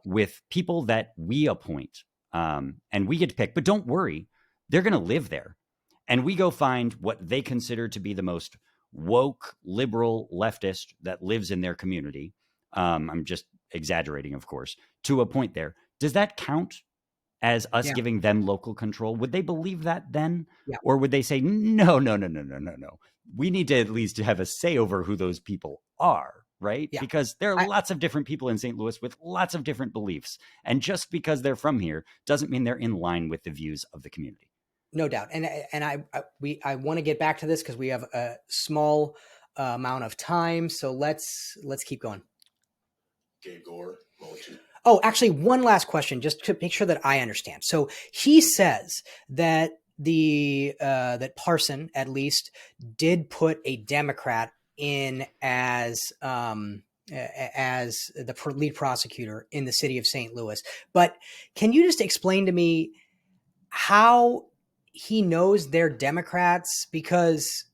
with people that we appoint and we get to pick, but don't worry, they're going to live there. And we go find what they consider to be the most woke, liberal leftist that lives in their community. I'm just exaggerating, of course, to a point there. Does that count as us giving them local control? Would they believe that then? Yeah. Or would they say, no. We need to at least have a say over who those people are, right? Yeah. Because there are lots of different people in St. Louis with lots of different beliefs. And just because they're from here doesn't mean they're in line with the views of the community. No doubt. And I want to get back to this because we have a small amount of time. So let's keep going. Gabe Gore, Oh, actually, one last question, just to make sure that I understand. So he says that that Parson, at least, did put a Democrat in as the lead prosecutor in the city of St. Louis. But can you just explain to me how he knows they're Democrats? Because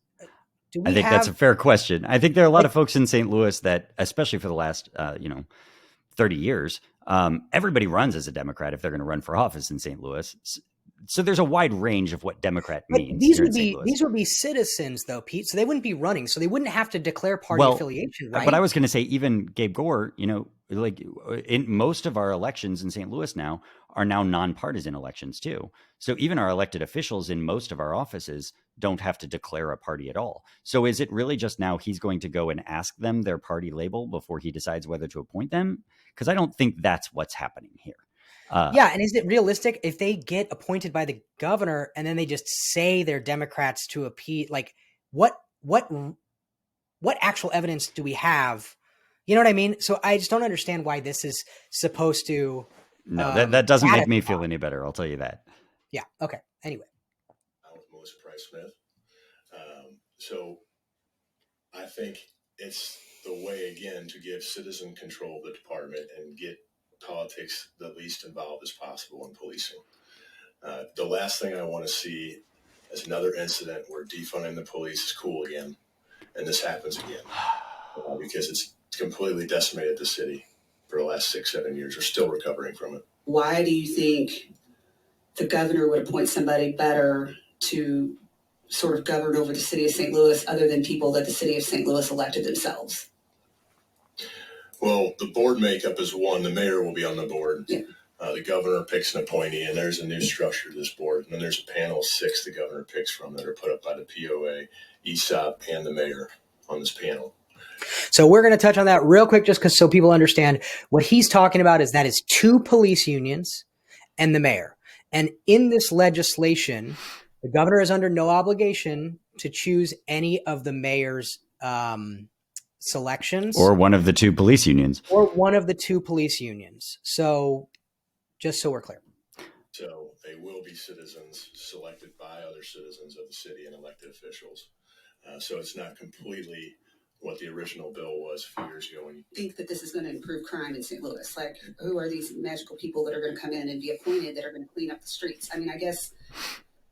I think that's a fair question. I think there are a lot of folks in St. Louis that, especially for the last 30 years, everybody runs as a Democrat if they're going to run for office in St. Louis. So there's a wide range of what Democrat means. These would be citizens, though, Pete. So they wouldn't be running. So they wouldn't have to declare party affiliation, right? But I was going to say, even Gabe Gore, like in most of our elections in St. Louis now are now nonpartisan elections too. So even our elected officials in most of our offices don't have to declare a party at all. So is it really just now he's going to go and ask them their party label before he decides whether to appoint them? Because I don't think that's what's happening here. And is it realistic if they get appointed by the governor and then they just say they're Democrats to appease? Like, what actual evidence do we have? You know what I mean? So I just don't understand why this is supposed to. No, that doesn't make me feel any better. I'll tell you that. Yeah. Okay. Anyway. I'm with Melissa Price Smith. So I think it's the way, again, to give citizen control of the department and get politics the least involved as possible in policing. The last thing I want to see is another incident where defunding the police is cool again, and this happens again because it's completely decimated the city for the last 6-7 years. We're still recovering from it. Why do you think the governor would appoint somebody better to sort of govern over the city of St. Louis other than people that the city of St. Louis elected themselves? Well, the board makeup is one. The mayor will be on the board. Yeah. The governor picks an appointee, and there's a new structure to this board. And then there's a panel of 6 the governor picks from that are put up by the POA, ESOP, and the mayor on this panel. So we're going to touch on that real quick just because so people understand what he's talking about is that is 2 police unions and the mayor. And in this legislation, the governor is under no obligation to choose any of the mayor's selections. Or one of the 2 police unions. So just so we're clear. So they will be citizens selected by other citizens of the city and elected officials. So it's not completely what the original bill was a few years ago. When you think that this is going to improve crime in St. Louis, like who are these magical people that are going to come in and be appointed that are going to clean up the streets? I mean, I guess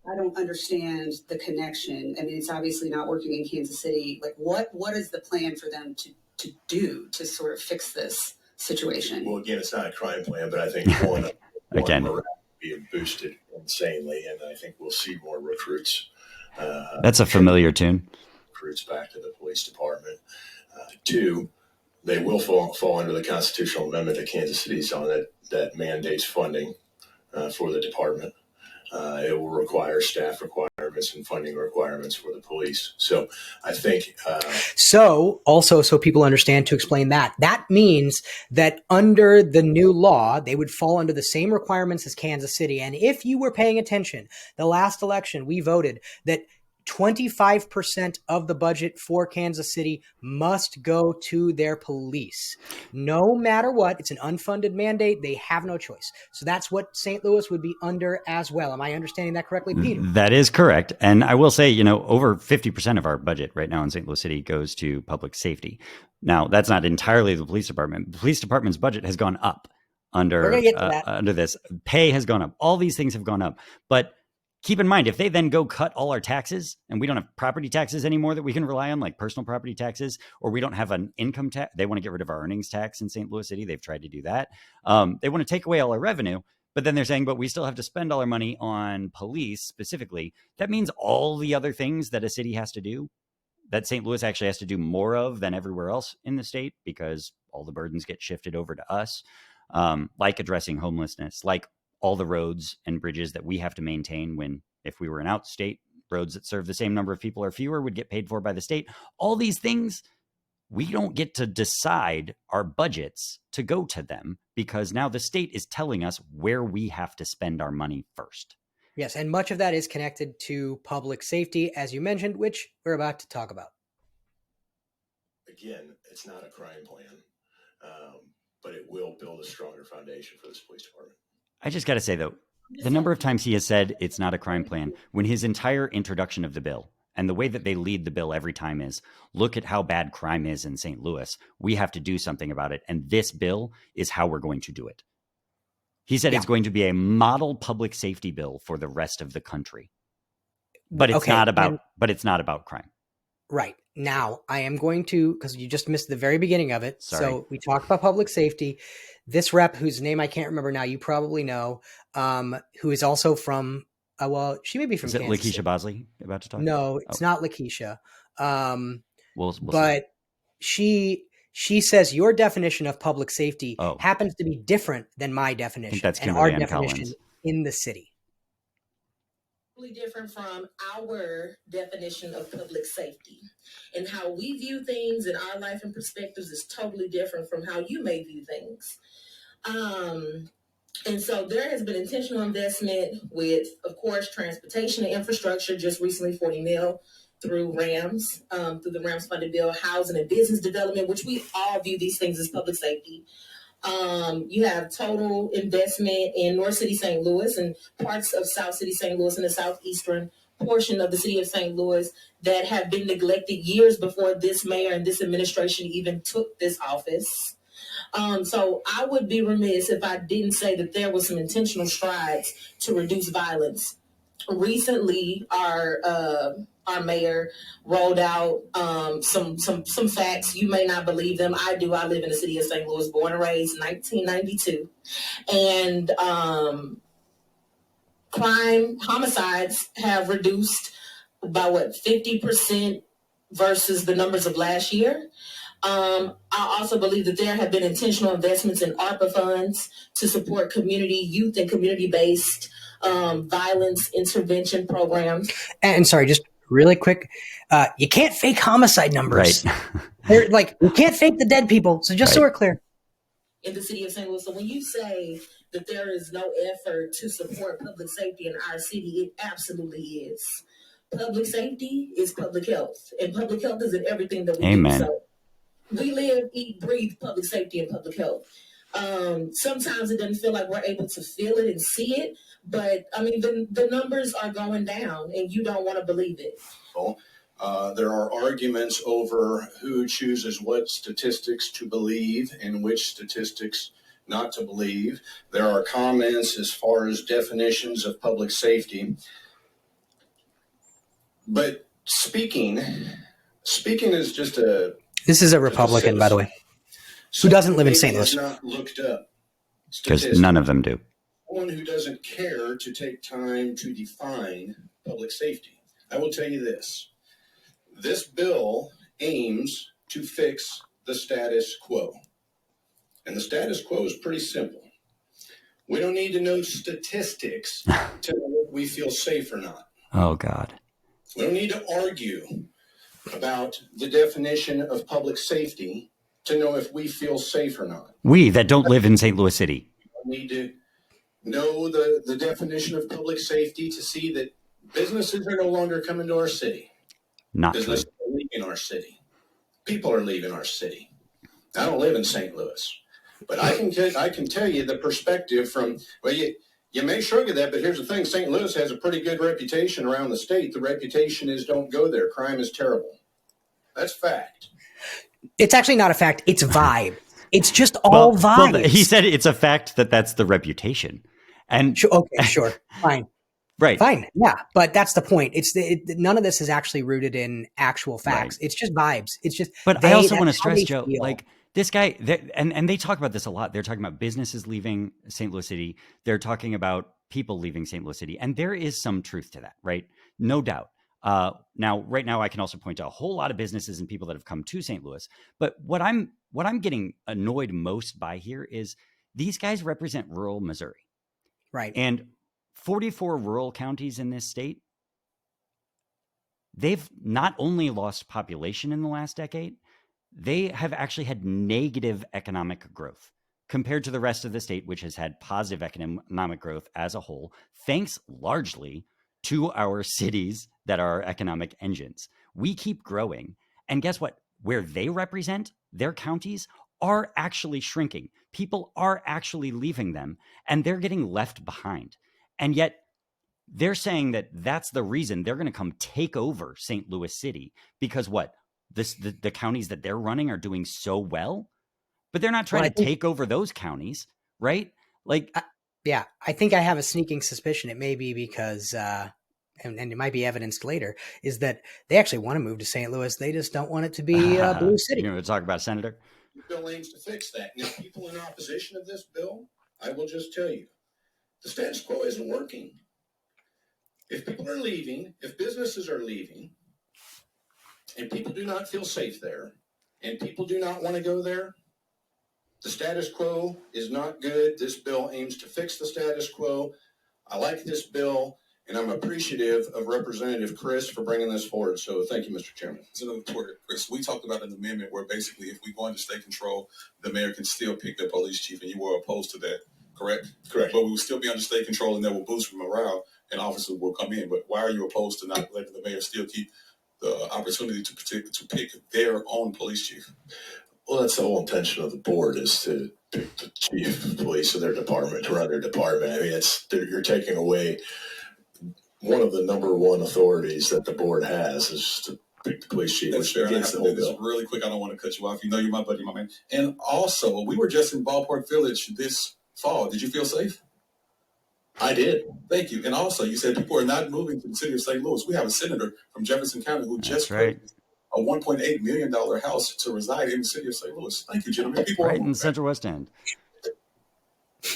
I don't understand the connection. I mean, it's obviously not working in Kansas City. Like, what is the plan for them to do to sort of fix this situation? Well, again, it's not a crime plan, but I think one again morale be boosted insanely, and I think we'll see more recruits. That's a familiar tune. Recruits back to the police department. Two, they will fall under the constitutional amendment that Kansas City's on that mandates funding for the department. It will require staff requirements and funding requirements for the police. So I think. So people understand, to explain that means that under the new law, they would fall under the same requirements as Kansas City. And if you were paying attention, the last election, we voted that 25% of the budget for Kansas City must go to their police. No matter what, it's an unfunded mandate. They have no choice. So that's what St. Louis would be under as well. Am I understanding that correctly, Peter? That is correct. And I will say, over 50% of our budget right now in St. Louis City goes to public safety. Now, that's not entirely the police department. The police department's budget has gone up under this. Pay has gone up. All these things have gone up. But keep in mind, if they then go cut all our taxes and we don't have property taxes anymore that we can rely on, like personal property taxes, or we don't have an income tax, they want to get rid of our earnings tax in St. Louis City. They've tried to do that. They want to take away all our revenue, but then they're saying, but we still have to spend all our money on police specifically. That means all the other things that a city has to do, that St. Louis actually has to do more of than everywhere else in the state, because all the burdens get shifted over to us, like addressing homelessness, like all the roads and bridges that we have to maintain when, if we were an outstate, roads that serve the same number of people or fewer would get paid for by the state. All these things, we don't get to decide our budgets to go to them, because now the state is telling us where we have to spend our money first. Yes, and much of that is connected to public safety, as you mentioned, which we're about to talk about. Again, it's not a crime plan, but it will build a stronger foundation for this police department. I just got to say, though, the number of times he has said it's not a crime plan, when his entire introduction of the bill and the way that they lead the bill every time is, look at how bad crime is in St. Louis. We have to do something about it. And this bill is how we're going to do it. He said it's going to be a model public safety bill for the rest of the country. But it's not about crime. Right. Now, I am going to, because you just missed the very beginning of it. Sorry. So we talked about public safety. This rep, whose name I can't remember now, you probably know, who is also from, she may be from Kansas. Is it Lakeisha Bosley about to talk? No, it's not Lakeisha. We'll but see. She says your definition of public safety happens to be different than my definition. I think that's and Kimberly our Ann definition Collins. In the city. Different from our definition of public safety, and how we view things in our life and perspectives is totally different from how you may view things. And so there has been intentional investment with, of course, transportation and infrastructure, just recently 40 mil through RAMS, through the RAMS funded bill, housing and business development, which we all view these things as public safety. You have total investment in North City, St. Louis, and parts of South City, St. Louis, and the southeastern portion of the city of St. Louis that have been neglected years before this mayor and this administration even took this office. So I would be remiss if I didn't say that there was some intentional strides to reduce violence. Recently, our mayor rolled out some facts. You may not believe them. I do. I live in the city of St. Louis, born and raised 1992. And homicides have reduced by 50% versus the numbers of last year. I also believe that there have been intentional investments in ARPA funds to support community youth and community-based violence intervention programs. And sorry, just really quick, you can't fake homicide numbers. Right. They're like, you can't fake the dead people. So just so we're clear. In the city of St. Louis. So when you say that there is no effort to support public safety in our city, it absolutely is. Public safety is public health, and public health is in everything that we do. So we live, eat, breathe public safety and public health. Sometimes it doesn't feel like we're able to feel it and see it, but I mean, the numbers are going down and you don't want to believe it. There are arguments over who chooses what statistics to believe and which statistics not to believe. There are comments as far as definitions of public safety. But speaking is just a... This is a Republican, by the way, who doesn't live in St. Louis. Not looked up. Because none of them do. Someone who doesn't care to take time to define public safety. I will tell you this. This bill aims to fix the status quo. And the status quo is pretty simple. We don't need to know statistics to know if we feel safe or not. Oh, God. We don't need to argue about the definition of public safety to know if we feel safe or not. We that don't live in St. Louis City. We need to know the definition of public safety to see that businesses are no longer coming to our city. Not Businesses true. are leaving our city. People are leaving our city. I don't live in St. Louis, but I can tell you the perspective from, well, you may shrug at that, but here's the thing. St. Louis has a pretty good reputation around the state. The reputation is don't go there. Crime is terrible. That's fact. It's actually not a fact. It's vibe. It's just all vibes. Well, he said it's a fact that that's the reputation. And okay, sure. Fine. Right. Fine. Yeah. But that's the point. None of this is actually rooted in actual facts. Right. It's just vibes. It's just, but I also want to stress, Joe, like this guy, and they talk about this a lot. They're talking about businesses leaving St. Louis City. They're talking about people leaving St. Louis City. And there is some truth to that, right? No doubt. Now, right now, I can also point to a whole lot of businesses and people that have come to St. Louis. But what I'm getting annoyed most by here is these guys represent rural Missouri. Right. And 44 rural counties in this state, they've not only lost population in the last decade, they have actually had negative economic growth compared to the rest of the state, which has had positive economic growth as a whole, thanks largely to our cities that are economic engines. We keep growing. And guess what? Where they represent, their counties are actually shrinking. People are actually leaving them, and they're getting left behind. And yet they're saying that that's the reason they're going to come take over St. Louis City because what? The counties that they're running are doing so well, but they're not trying to take over those counties, right? Like, yeah, I think I have a sneaking suspicion it may be because, and it might be evidenced later, is that they actually want to move to St. Louis. They just don't want it to be Blue City. You're going to talk about Senator? The bill aims to fix that. Now, people in opposition of this bill, I will just tell you, the status quo isn't working. If people are leaving, if businesses are leaving, and people do not feel safe there, and people do not want to go there, the status quo is not good. This bill aims to fix the status quo. I like this bill, and I'm appreciative of Representative Chris for bringing this forward. So thank you, Mr. Chairman. Chris, we talked about an amendment where basically if we go into state control, the mayor can still pick their police chief, and you were opposed to that, correct? Correct. But we will still be under state control, and that will boost morale, and officers will come in. But why are you opposed to not letting the mayor still keep the opportunity to pick their own police chief? Well, that's the whole intention of the board is to pick the chief of police of their department to run their department. I mean, you're taking away one of the number one authorities that the board has is to pick the police chief. That's fair. I have to do this really quick. I don't want to cut you off. You know you're my buddy, my man. And also, we were just in Ballpark Village this fall. Did you feel safe? I did. Thank you. And also, you said people are not moving to the city of St. Louis. We have a senator from Jefferson County who just purchased a $1.8 million house to reside in the city of St. Louis. Thank you, gentlemen. People right in the Central West End.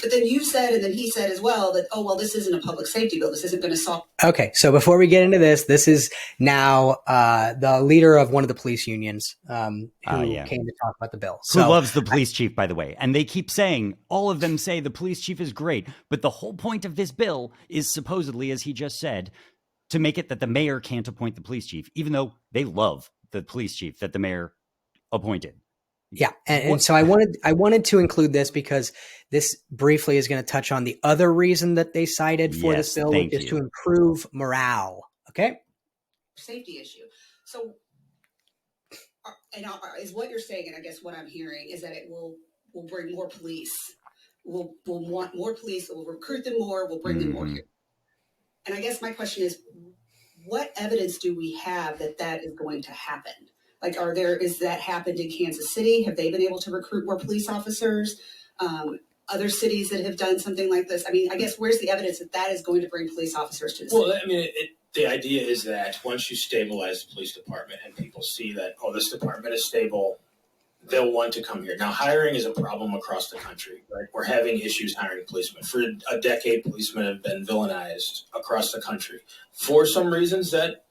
But then you said, and then he said as well, that, oh, well, this isn't a public safety bill. This isn't going to solve. Okay, so before we get into this is now the leader of one of the police unions who came to talk about the bill. Who loves the police chief, by the way. And they keep saying, all of them say the police chief is great. But the whole point of this bill is supposedly, as he just said, to make it that the mayor can't appoint the police chief, even though they love the police chief that the mayor appointed. Yeah. And so I wanted to include this because this briefly is going to touch on the other reason that they cited for this bill, which is to improve morale. Okay. Safety issue. So, and is what you're saying, and I guess what I'm hearing is that it will bring more police. We'll want more police. We'll recruit them more. We'll bring them more here. And I guess my question is, what evidence do we have that is going to happen? Like, is that happened in Kansas City? Have they been able to recruit more police officers? Other cities that have done something like this? I mean, I guess where's the evidence that is going to bring police officers to the city? Well, I mean, the idea is that once you stabilize the police department and people see that, oh, this department is stable, they'll want to come here. Now, hiring is a problem across the country, right? We're having issues hiring policemen. For a decade, policemen have been villainized across the country for some reasons that,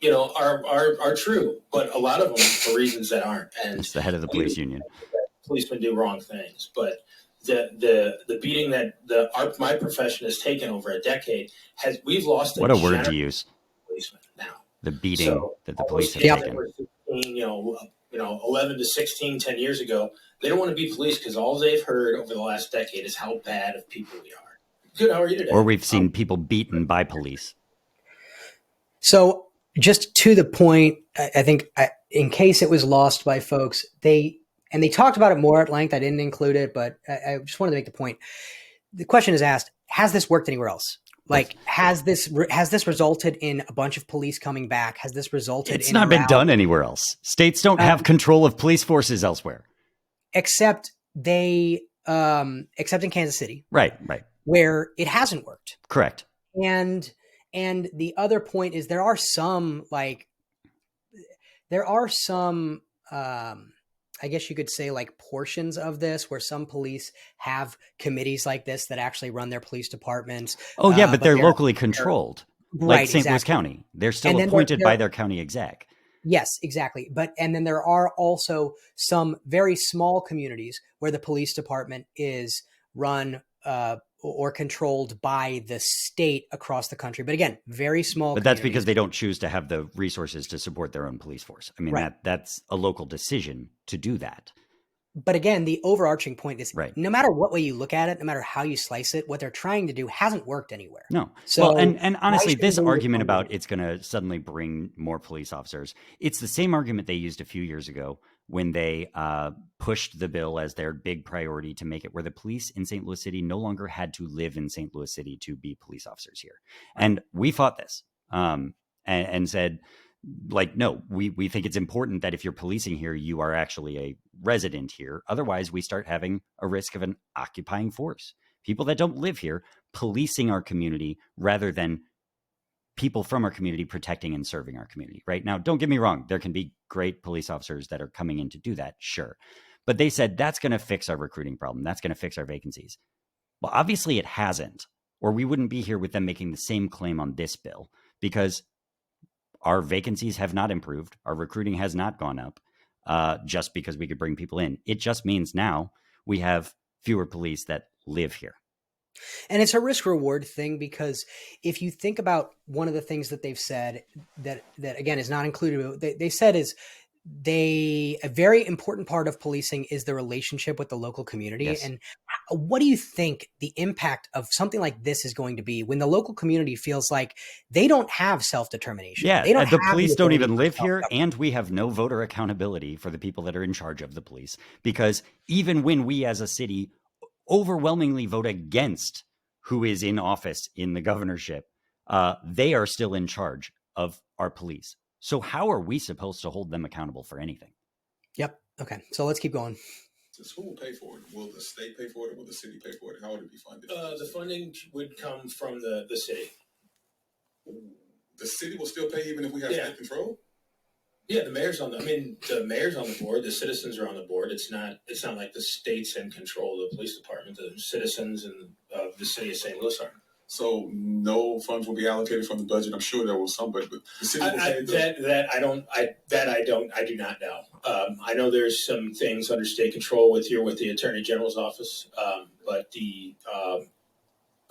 are true, but a lot of them for reasons that aren't. And it's the head of the police union. Policemen do wrong things, but the beating that my profession has taken over a decade we've lost. What a word to use. Policemen now. The beating that the police have taken. 11 to 16, 10 years ago, they don't want to be police because all they've heard over the last decade is how bad of people we are. Good, how are you today? Or we've seen people beaten by police. So just to the point, I think in case it was lost by folks, they talked about it more at length. I didn't include it, but I just wanted to make the point. The question is asked, has this worked anywhere else? Like, has this resulted in a bunch of police coming back? Has this resulted It's not been done anywhere else. States don't have control of police forces elsewhere. Except except in Kansas City. Right. Where it hasn't worked. Correct. And the other point is there are some I guess you could say like portions of this where some police have committees like this that actually run their police departments. Oh yeah, but they're locally controlled. Like St. Louis County. They're still appointed by their county exec. Yes, exactly. And then there are also some very small communities where the police department is run or controlled by the state across the country. But again, very small. But that's because they don't choose to have the resources to support their own police force. I mean, that's a local decision to do that. But again, the overarching point is right. No matter what way you look at it, no matter how you slice it, what they're trying to do hasn't worked anywhere. No. So, and honestly, this argument about it's going to suddenly bring more police officers, it's the same argument they used a few years ago when they pushed the bill as their big priority to make it where the police in St. Louis City no longer had to live in St. Louis City to be police officers here. And we fought this and said, like, no, we think it's important that if you're policing here, you are actually a resident here. Otherwise, we start having a risk of an occupying force. People that don't live here policing our community rather than people from our community protecting and serving our community. Right now, don't get me wrong. There can be great police officers that are coming in to do that. Sure. But they said that's going to fix our recruiting problem. That's going to fix our vacancies. Well, obviously it hasn't, or we wouldn't be here with them making the same claim on this bill, because our vacancies have not improved. Our recruiting has not gone up just because we could bring people in. It just means now we have fewer police that live here. And it's a risk reward thing, because if you think about one of the things that they've said that again is not included, they said is a very important part of policing is the relationship with the local community. Yes. And what do you think the impact of something like this is going to be when the local community feels like they don't have self-determination? Yeah, they don't the police don't even live here, and we have no voter accountability for the people that are in charge of the police, because even when we as a city overwhelmingly vote against who is in office in the governorship, they are still in charge of our police. So how are we supposed to hold them accountable for anything? Yep. Okay. So let's keep going. So who will pay for it? Will the state pay for it, or will the city pay for it? How would it be funded? The funding would come from the city. The city will still pay even if we have state control? Yeah, the mayor's on the board. The citizens are on the board. It's not like the state's in control of the police department. The citizens of the city of St. Louis are. So no funds will be allocated from the budget. I'm sure there was some, but the city will pay I do not know. I know there's some things under state control with the Attorney General's office, but the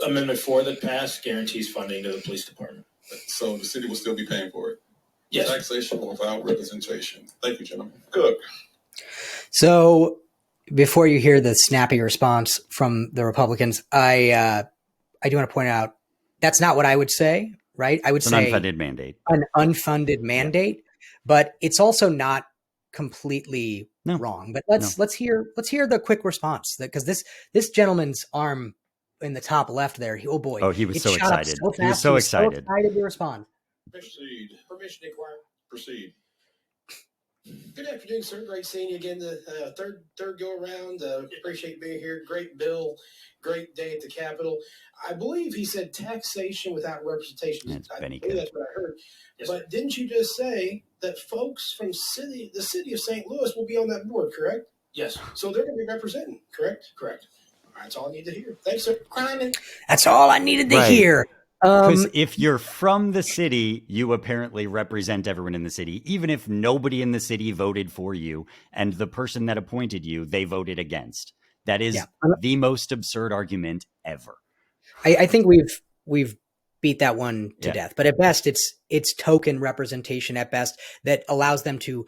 Amendment 4 that passed guarantees funding to the police department. So the city will still be paying for it. Yes. Taxation without representation. Thank you, gentlemen. Good. So before you hear the snappy response from the Republicans, I do want to point out that's not what I would say, right? I would say an unfunded mandate. An unfunded mandate, but it's also not completely wrong. But let's hear the quick response, because this gentleman's arm in the top left there, he was so excited. He was so excited to respond. Proceed. Permission to inquire. Proceed. Good afternoon, sir. Great seeing you again. The third go around. Appreciate being here. Great bill. Great day at the Capitol. I believe he said taxation without representation. I believe that's what I heard. Yes. But didn't you just say that folks from the city of St. Louis will be on that board, correct? Yes. So they're going to be representing, correct? Correct. That's all I need to hear. Thanks, sir. Crime. That's all I needed to hear. Because if you're from the city, you apparently represent everyone in the city, even if nobody in the city voted for you and the person that appointed you, they voted against. That is the most absurd argument ever. I think we've beat that one to death, but at best it's token representation at best that allows them to,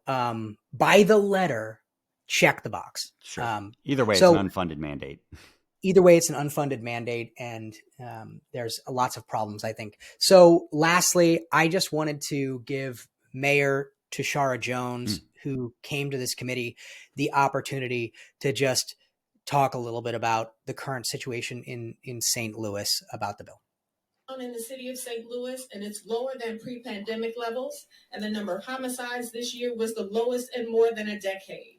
by the letter, check the box. Sure. Either way, it's an unfunded mandate. Either way, it's an unfunded mandate, and there's lots of problems, I think. So lastly, I just wanted to give Mayor Tashara Jones, who came to this committee, the opportunity to just talk a little bit about the current situation in St. Louis about the bill. In the city of St. Louis, and it's lower than pre-pandemic levels, and the number of homicides this year was the lowest in more than a decade.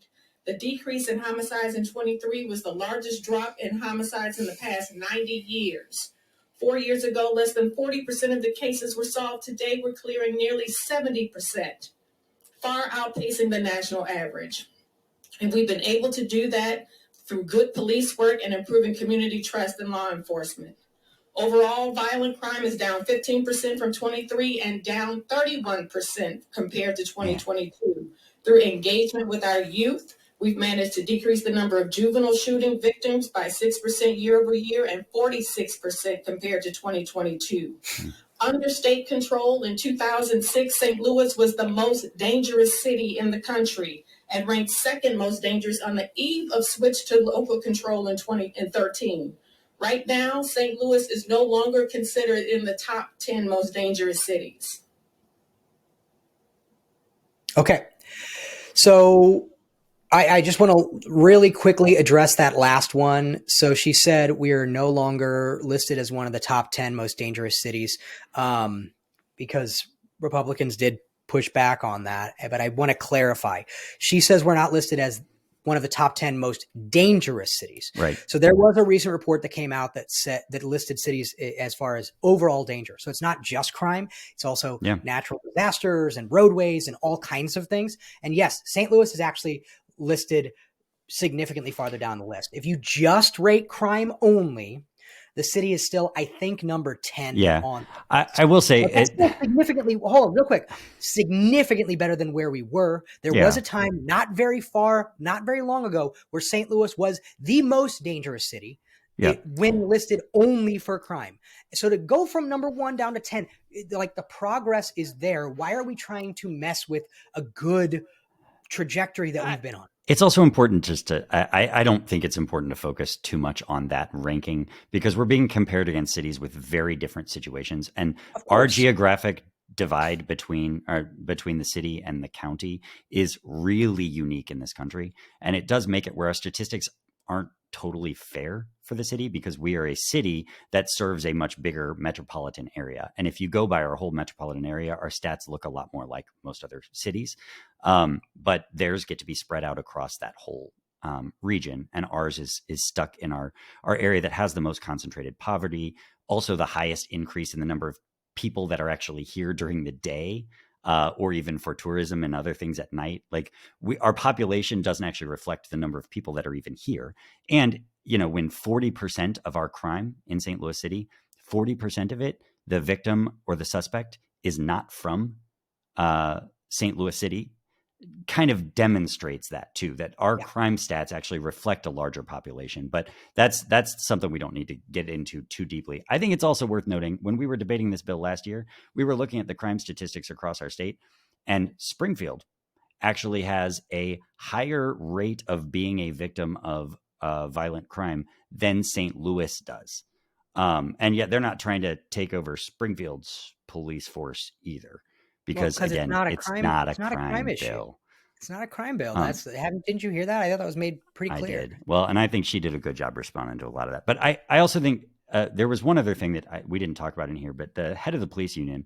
The decrease in homicides in 23 was the largest drop in homicides in the past 90 years. 4 years ago, less than 40% of the cases were solved. Today, we're clearing nearly 70%, far outpacing the national average. And we've been able to do that through good police work and improving community trust in law enforcement. Overall, violent crime is down 15% from 23 and down 31% compared to 2022. Through engagement with our youth, we've managed to decrease the number of juvenile shooting victims by 6% year over year and 46% compared to 2022. Under state control in 2006, St. Louis was the most dangerous city in the country and ranked second most dangerous on the eve of switch to local control in 2013. Right now, St. Louis is no longer considered in the top 10 most dangerous cities. Okay. So I just want to really quickly address that last one. So she said we are no longer listed as one of the top 10 most dangerous cities because Republicans did push back on that. But I want to clarify. She says we're not listed as one of the top 10 most dangerous cities. Right. So there was a recent report that came out that listed cities as far as overall danger. So it's not just crime. It's also natural disasters and roadways and all kinds of things. And yes, St. Louis is actually listed significantly farther down the list. If you just rate crime only, the city is still, I think, number 10 on. I will say significantly, hold on real quick, significantly better than where we were. There was a time not very long ago where St. Louis was the most dangerous city when listed only for crime. So to go from number 1 down to 10, like the progress is there. Why are we trying to mess with a good trajectory that we've been on? It's also important just to, I don't think it's important to focus too much on that ranking because we're being compared against cities with very different situations. And our geographic divide between the city and the county is really unique in this country. And it does make it where our statistics aren't totally fair for the city because we are a city that serves a much bigger metropolitan area. And if you go by our whole metropolitan area, our stats look a lot more like most other cities. But theirs get to be spread out across that whole region. And ours is stuck in our area that has the most concentrated poverty, also the highest increase in the number of people that are actually here during the day. Or even for tourism and other things at night. Like our population doesn't actually reflect the number of people that are even here. And, when 40% of our crime in St. Louis City, 40% of it, the victim or the suspect is not from St. Louis City, kind of demonstrates that too, that our crime stats actually reflect a larger population. But that's something we don't need to get into too deeply. I think it's also worth noting when we were debating this bill last year, we were looking at the crime statistics across our state, and Springfield actually has a higher rate of being a victim of violent crime than St. Louis does. And yet they're not trying to take over Springfield's police force either. Because again, it's not a crime bill. It's not a crime bill. Didn't you hear that? I thought that was made pretty clear. I did. Well, and I think she did a good job responding to a lot of that. But I also think there was one other thing that we didn't talk about in here, but the head of the police union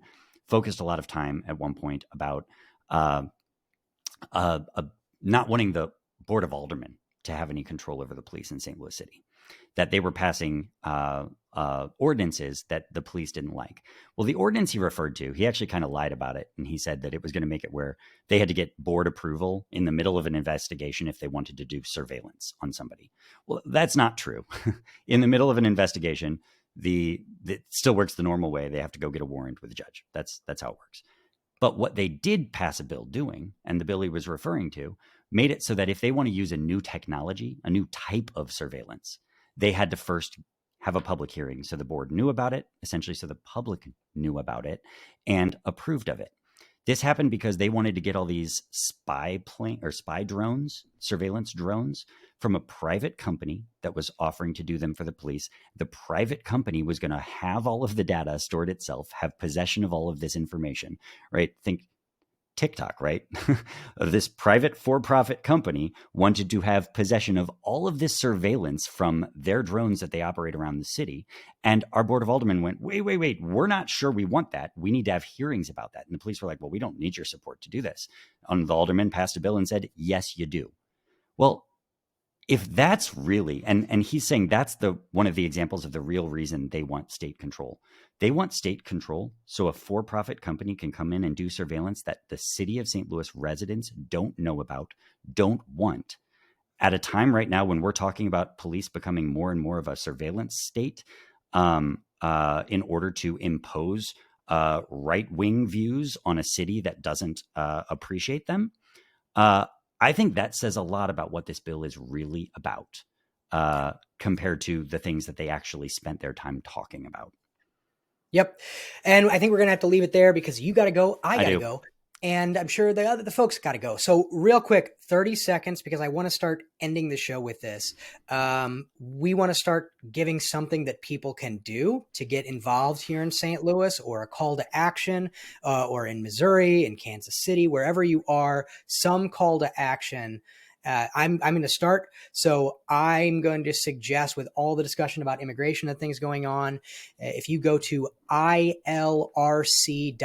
focused a lot of time at one point about not wanting the Board of Aldermen to have any control over the police in St. Louis City, that they were passing ordinances that the police didn't like. Well, the ordinance he referred to, he actually kind of lied about it. And he said that it was going to make it where they had to get board approval in the middle of an investigation if they wanted to do surveillance on somebody. Well, that's not true. In the middle of an investigation, it still works the normal way. They have to go get a warrant with a judge. That's how it works. But what they did pass a bill doing, and the bill he was referring to, made it so that if they want to use a new technology, a new type of surveillance, they had to first have a public hearing. So the board knew about it, essentially, so the public knew about it and approved of it. This happened because they wanted to get all these spy drones, surveillance drones, from a private company that was offering to do them for the police. The private company was going to have all of the data stored itself, have possession of all of this information, right? Think TikTok, right? This private for-profit company wanted to have possession of all of this surveillance from their drones that they operate around the city. And our Board of Aldermen went, wait, we're not sure we want that. We need to have hearings about that. And the police were like, well, we don't need your support to do this. And the aldermen passed a bill and said, yes, you do. Well, if that's really, and he's saying that's one of the examples of the real reason they want state control. They want state control so a for-profit company can come in and do surveillance that the city of St. Louis residents don't know about, don't want. At a time right now when we're talking about police becoming more and more of a surveillance state in order to impose right-wing views on a city that doesn't appreciate them, I think that says a lot about what this bill is really about compared to the things that they actually spent their time talking about. Yep. And I think we're going to have to leave it there because you got to go. I got to go. And I'm sure the folks got to go. So real quick, 30 seconds, because I want to start ending the show with this. We want to start giving something that people can do to get involved here in St. Louis, or a call to action, or in Missouri, in Kansas City, wherever you are, some call to action. I'm going to start. So I'm going to suggest, with all the discussion about immigration and things going on, if you go to ilrc.org,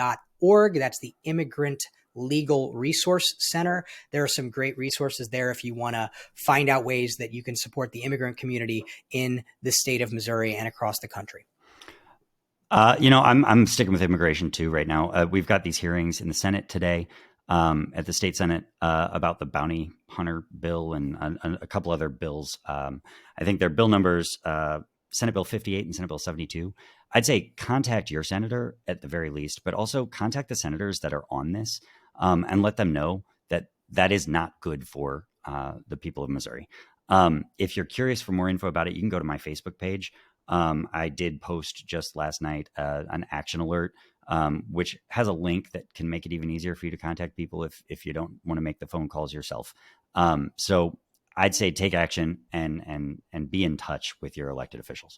that's the Immigrant Legal Resource Center. There are some great resources there if you want to find out ways that you can support the immigrant community in the state of Missouri and across the country. I'm sticking with immigration too right now. We've got these hearings in the Senate today. At the state Senate about the bounty hunter bill and a couple other bills. I think their bill numbers, Senate Bill 58 and Senate Bill 72. I'd say contact your senator at the very least, but also contact the senators that are on this and let them know that that is not good for the people of Missouri. If you're curious for more info about it, you can go to my Facebook page. I did post just last night an action alert, which has a link that can make it even easier for you to contact people if you don't want to make the phone calls yourself. So I'd say take action and be in touch with your elected officials.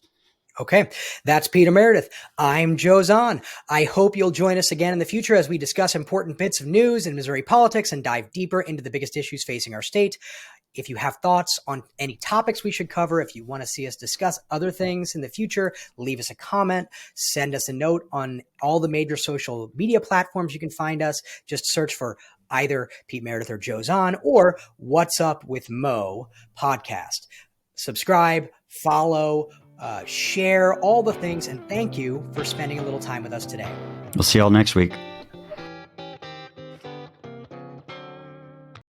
Okay, that's Peter Meredith. I'm Joe Zahn. I hope you'll join us again in the future as we discuss important bits of news in Missouri politics and dive deeper into the biggest issues facing our state. If you have thoughts on any topics we should cover, if you want to see us discuss other things in the future, leave us a comment, send us a note on all the major social media platforms you can find us. Just search for either Pete Meredith or Joe Zahn or What's Up with Mo podcast. Subscribe, follow, share all the things, and thank you for spending a little time with us today. We'll see y'all next week.